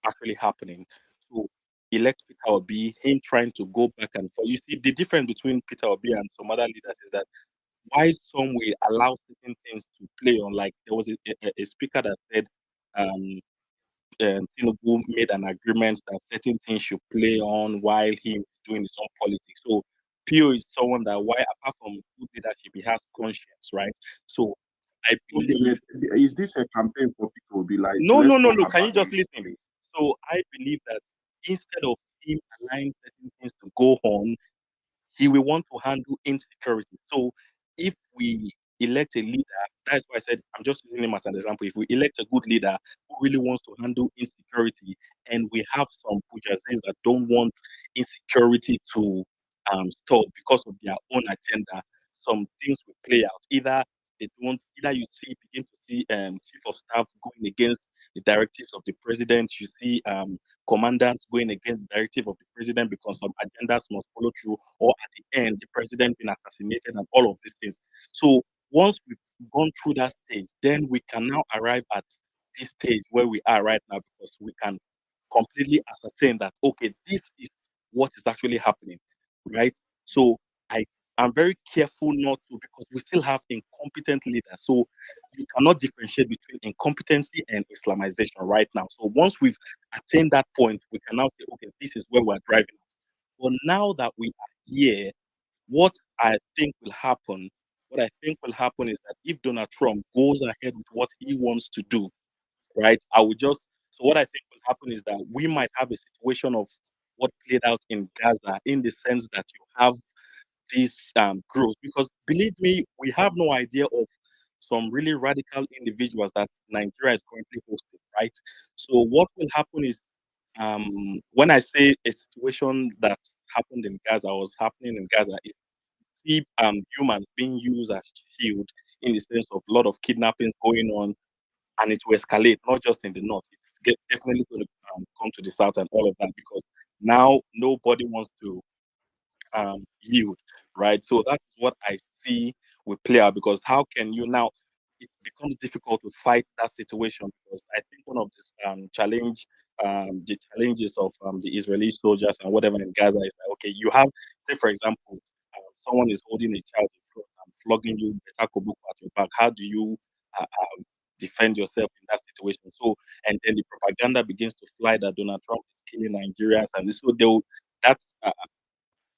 actually happening. So elect Peter Obi, him trying to go back and forth. You see, the difference between Peter Obi and some other leaders is that why some will allow certain things to play on. Like there was a speaker that said, um, Tinubu made an agreement that certain things should play on while he is doing his own politics. So Pio is someone that, why apart from good leadership, he has conscience, right? So I Okay, believe but is this a campaign for people to be like, no, let's no, no, talk no. Can about you just this? listen? So I believe that instead of him allowing certain things to go on, he will want to handle insecurity. So if we elect a leader, that's why I said I'm just using him as an example. If we elect a good leader who really wants to handle insecurity, and we have some bourgeoisies that don't want insecurity to stop because of their own agenda, some things will play out. Either you see begin to see chief of staff going against the directives of the president. You see commandants going against the directive of the president because some agendas must follow through, or at the end, the president being assassinated and all of these things. So once we've gone through that stage, then we can now arrive at this stage where we are right now because we can completely ascertain that okay, this is what is actually happening, right? So I am very careful not to, because we still have incompetent leaders. So you cannot differentiate between incompetency and Islamization right now. So once we've attained that point, we can now say, okay, this is where we're driving. But now that we are here, what I think will happen, what I think will happen is that if Donald Trump goes ahead with what he wants to do, right? I would just so what I think will happen is that we might have a situation of what played out in Gaza in the sense that you have this growth. Because believe me, we have no idea of some really radical individuals that Nigeria is currently hosting, right? So what will happen is when I say a situation that happened in Gaza was happening in Gaza, is see humans being used as shield in the sense of a lot of kidnappings going on, and it will escalate not just in the north. It's definitely going to come to the south and all of that because now nobody wants to yield, right? So that's what I see will play out because how can you now? It becomes difficult to fight that situation because I think one of the challenges of the Israeli soldiers and whatever in Gaza is that okay, you have say for example, someone is holding a child in front and flogging you, Betako Boko at your back. How do you defend yourself in that situation? So and then the propaganda begins to fly that Donald Trump is killing Nigerians, and so they'll that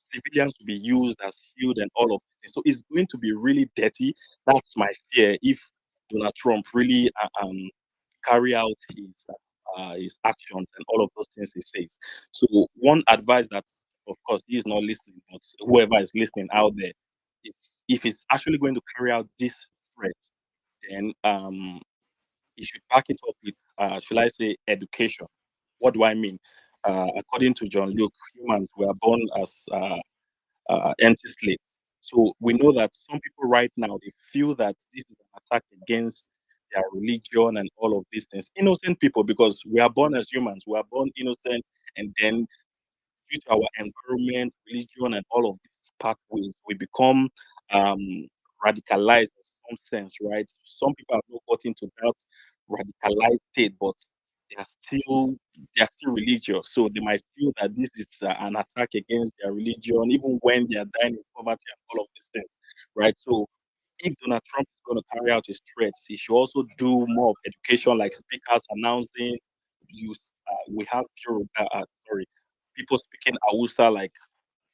civilians will be used as shield and all of this. So it's going to be really dirty. That's my fear if Donald Trump really carry out his actions and all of those things he says. So one advice that, of course, he is not listening, but whoever is listening out there, if he's actually going to carry out this threat, then he should back it up with, should I say, education. What do I mean? According to John Luke, humans were born as empty slates. So we know that some people right now they feel that this is an attack against their religion and all of these things. Innocent people, because we are born as humans, we are born innocent, and then due to our environment, religion, and all of these pathways, we become radicalized in some sense, right? Some people have not got into that radicalized state, but they are still they are still religious, so they might feel that this is an attack against their religion, even when they are dying in poverty and all of these things, right? So if Donald Trump is going to carry out his threats, he should also do more of education, like speakers announcing. Use we have sorry, people speaking Hausa, like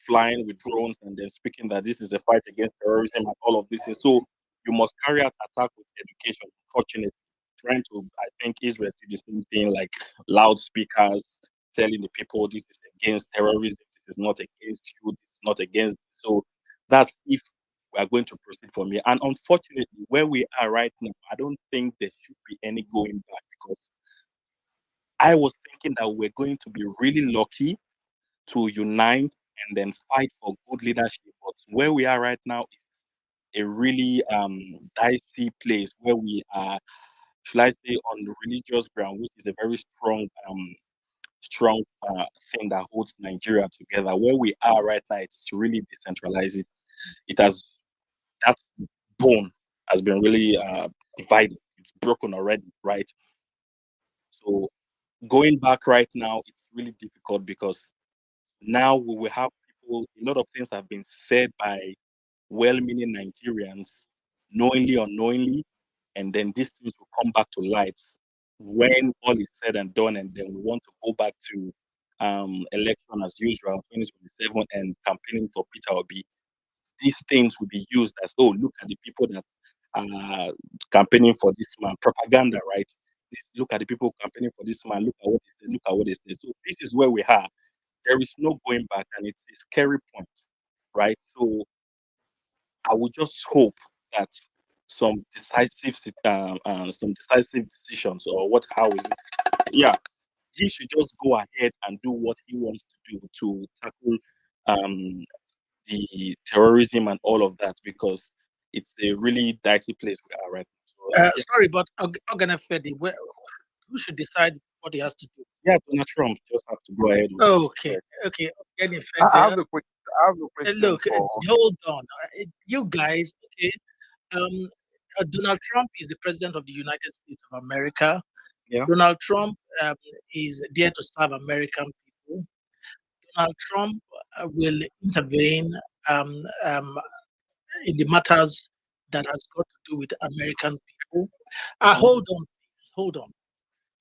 flying with drones and then speaking that this is a fight against terrorism and all of this. And so you must carry out attack with education. Unfortunately, trying to, I think Israel did the same thing, like loudspeakers telling the people this is against terrorism, this is not against you, this is not against. So that's if we are going to proceed from here. And unfortunately, where we are right now, I don't think there should be any going back because I was thinking that we're going to be really lucky to unite and then fight for good leadership. But where we are right now is a really dicey place where we are, should I say, on the religious ground, which is a very strong thing that holds Nigeria together. Where we are right now, it's really decentralized. It has that bone has been really divided. It's broken already, right? So going back right now, it's really difficult because now we will have people. A lot of things have been said by well-meaning Nigerians, knowingly or unknowingly, and then these things will come back to light when all is said and done, and then we want to go back to election as usual, 2027, and campaigning for Peter Obi. These things will be used as, oh, look at the people that are campaigning for this man, propaganda, right? Look at the people campaigning for this man. Look at what they say. Look at what they say. So this is where we are. There is no going back, and it's a scary point, right? So I would just hope that some decisive decisions, or what, how is it? Yeah, he should just go ahead and do what he wants to do to tackle um, the terrorism and all of that because it's a really dicey place we are right now. So yeah, Sorry, but Fedi, who should decide what he has to do? yeah, Donald Trump just have to go ahead with his Okay, threat. okay, I have Fedi. a question. I have a question Look, for. hold on. You guys, okay? Um, Donald Trump is the president of the United States of America. Yeah, Donald Trump is there to serve American people. Donald Trump will intervene um, um, in the matters that has got to do with American Hold on, please. Hold on.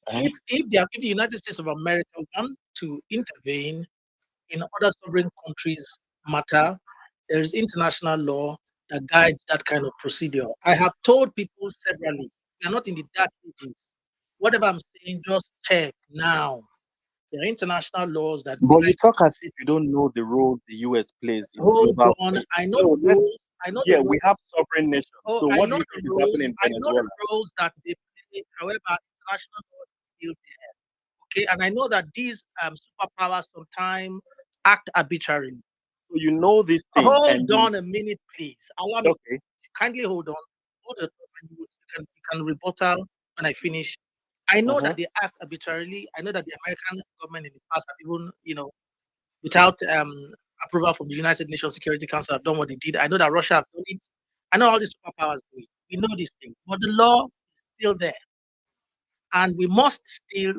Uh-huh. If the United States of America want to intervene in other sovereign countries' matter, there is international law that guides that kind of procedure. I have told people severally, we are not in the dark ages. Whatever I'm saying, just check now. There are international laws that But you guide. talk as if you don't know the role the US plays in Hold global on, trade. I know No, the rules. I know the yeah, we rules. have sovereign nations. Oh, So I what do know you the think is rules. happening in I know Venezuela? the rules that they play. However, international law is still there. Okay, and I know that these superpowers sometimes act arbitrarily. So you know these things, and Hold on a minute, please. Allow me. okay. Kindly hold on. Hold on. You can rebuttal when I finish. I know Uh-huh. that they act arbitrarily. I know that the American government in the past have even, without approval from the United Nations Security Council, have done what they did. I know that Russia have done it. I know all these superpowers do it. We know these things, but the law is still there, and we must still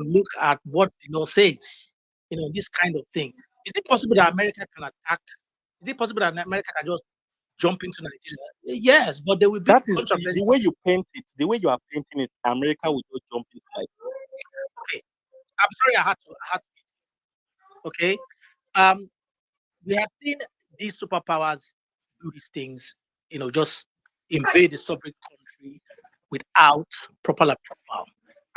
look at what the law says. This kind of thing. Is it possible that America can attack? Is it possible that America can just jump into Nigeria? Yes, but there will be That is the controversy. way you paint it, the way you are painting it, America will just jump into like Okay, I'm sorry, I had to. Okay, we have seen these superpowers do these things. Just invade the sovereign country without proper approval.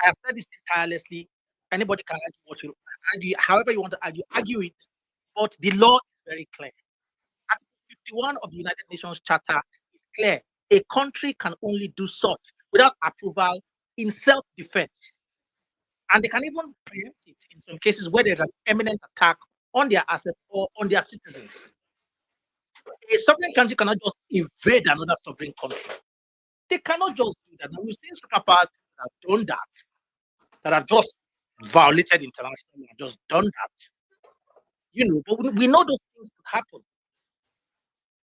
I have said this tirelessly. Anybody can argue what you argue, however you want to argue it, but the law is very clear. Article 51 of the United Nations Charter is clear. A country can only do such without approval in self-defense. And they can even preempt it in some cases where there's an imminent attack on their assets or on their citizens. A sovereign country cannot just invade another sovereign country. They cannot just do that. Now, we've seen superpowers that have done that have just violated international law, just done that. But we know those things could happen.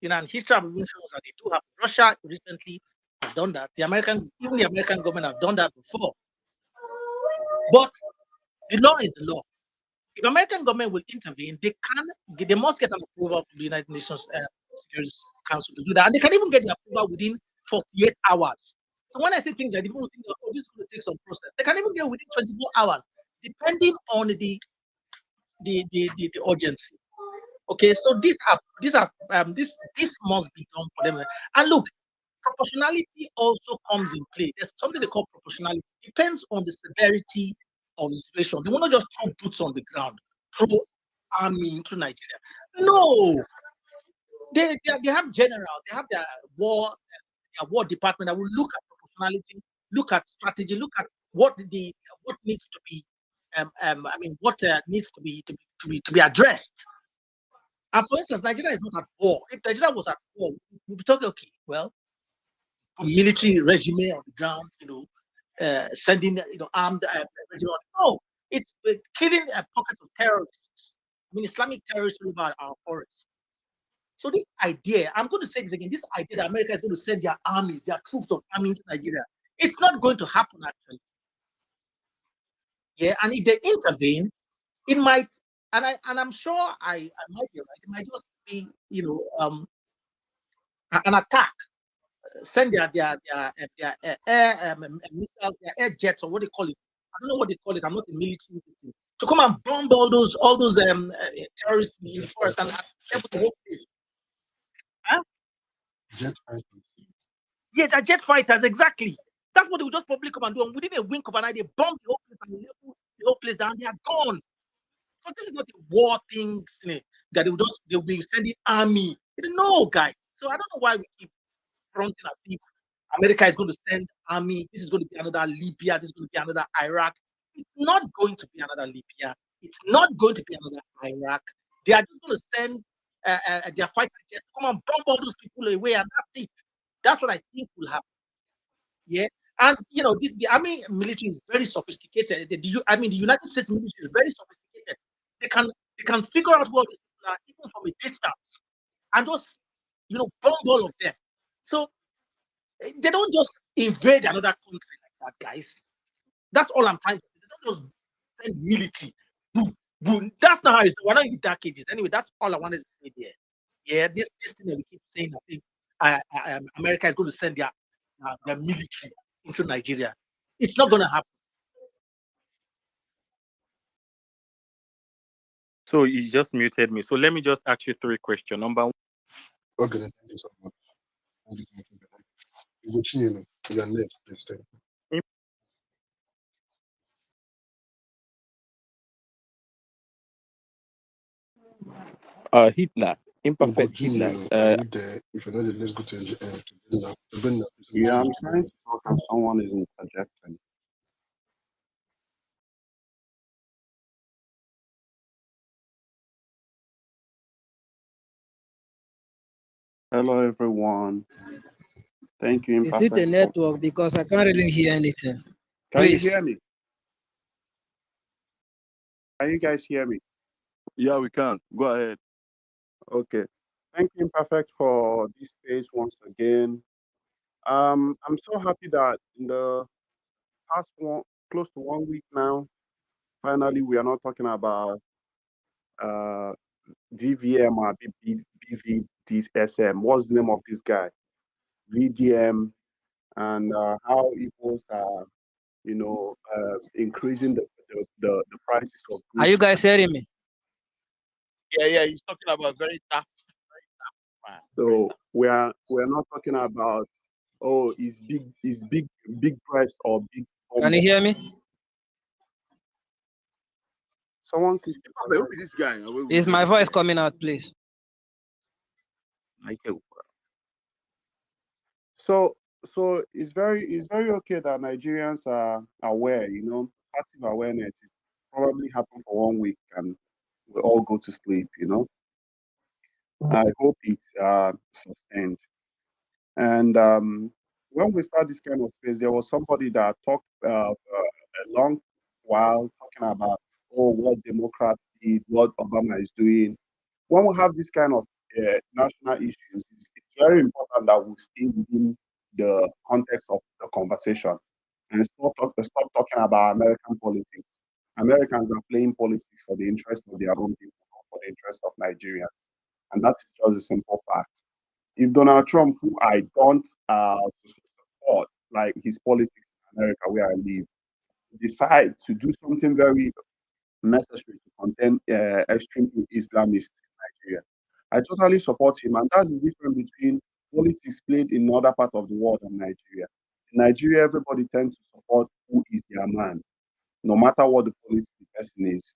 And history have even shown us that they do happen. Russia recently have done that. Even the American government have done that before. But the law is the law. If American government will intervene, they must get an approval from the United Nations Security Council to do that, and they can even get the approval within 48 hours. So when I say things like people will think, oh, this is going to take some process, they can even get within 24 hours, depending on the urgency. Okay, so this must be done for them. And look, proportionality also comes in play. There's something they call proportionality. Depends on the severity of the situation. They will not just throw boots on the ground, throw army into Nigeria. No, they have generals, they have their war department that will look at proportionality, look at strategy, look at what needs to be what needs to be addressed. And for instance, Nigeria is not at war. If Nigeria was at war, we'd be talking, okay, well, a military regime on the ground, sending armed regime. No, it's killing pockets of terrorists. I mean, Islamic terrorists all over our forests. So this idea, I'm going to say this again, this idea that America is going to send their armies, their troops of army into Nigeria, it's not going to happen actually. Yeah, and if they intervene, it might, and I'm sure I might be right. It might just be, an attack. Send their air missiles, their air jets, or what they call it. I don't know what they call it. I'm not a military thing. To come and bomb all those terrorists in the forest and put the whole place. Huh? Jet fighters. Yeah, they're jet fighters, exactly. That's what they will just probably come and do. And within a wink of an eye, they bomb the whole place and level the whole place down. They are gone. Because this is not a war thing, that they'll be sending army. No, guys. So I don't know why we keep fronting as if America is going to send army. This is going to be another Libya. This is going to be another Iraq. It's not going to be another Libya. It's not going to be another Iraq. They are just going to send their fighter jets to come and bomb all those people away, and that's it. That's what I think will happen. Yeah. And the army military is very sophisticated. The United States military is very sophisticated. They can figure out what these people are even from a distance and just bomb all of them. So they don't just invade another country like that, guys. That's all I'm trying to say. They don't just send military. Boom, boom. That's not how it's. We're not in the dark ages. Anyway, that's all I wanted to say there. Yeah, this thing that we keep saying that if America is going to send their their military into Nigeria. It's not going to happen. So you just muted me. So let me just ask you three questions. Number one. Okay, then, thank you so much. Thank you so much. You go chill. Your net, please. Thank you. Hitler, imperfect Hitler. Are you there? If you're not there, let's go to Bernard. Bernard, Yeah, I'm trying to talk and someone is interjecting. Hello, everyone. Thank you, Is it Imperfect. a network? Because I can't really hear anything. Can you Please. hear me? Can you guys hear me? Yeah, we can. Go ahead. Okay. Thank you, Imperfect, for this space once again. I'm so happy that in the past close to 1 week now, finally we are not talking about DVM or BVDSM. What's the name of this guy? VDM, and how evils are, increasing the prices of goods. Are you guys hearing me? Yeah, he's talking about very tough man. So we're not talking about is big breast or big. Can you hear me? Someone could. Who is this guy? Is my voice coming out, please? So it's very okay that Nigerians are aware. Passive awareness. It probably happened for 1 week and we all go to sleep. I hope it's sustained. And when we start this kind of space, there was somebody that talked a long while talking about what Democrats did, what Obama is doing. When we have this kind of national issues, it's very important that we stay within the context of the conversation and stop talking about American politics. Americans are playing politics for the interest of their own people, not for the interest of Nigerians. And that's just a simple fact. If Donald Trump, who I don't support, like his politics in America where I live, decide to do something very necessary to contain extreme Islamists in Nigeria, I totally support him. And that's the difference between politics played in other part of the world and Nigeria. In Nigeria, everybody tends to support who is their man, no matter what the policy the person is,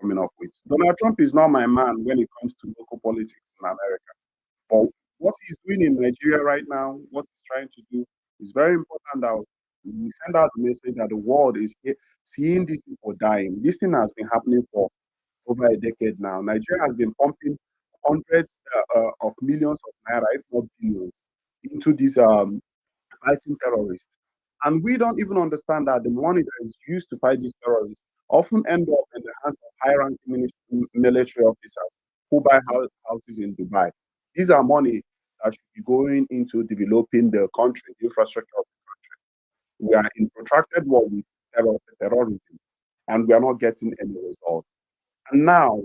coming up with. Donald Trump is not my man when it comes to local politics in America. But what he's doing in Nigeria right now, what he's trying to do, is very important that we send out the message that the world is seeing these people dying. This thing has been happening for over a decade now. Nigeria has been pumping hundreds of millions of naira, if not billions, into these fighting terrorists. And we don't even understand that the money that is used to fight these terrorists often end up in the hands of high-ranking military officers who buy houses in Dubai. These are money that should be going into developing the country, the infrastructure of the country. We are in protracted war with terrorism, and we are not getting any results. And now,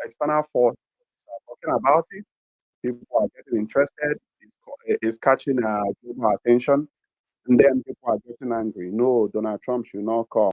external forces are talking about it. People are getting interested. It's catching global attention. And then people are getting angry. No, Donald Trump should not come.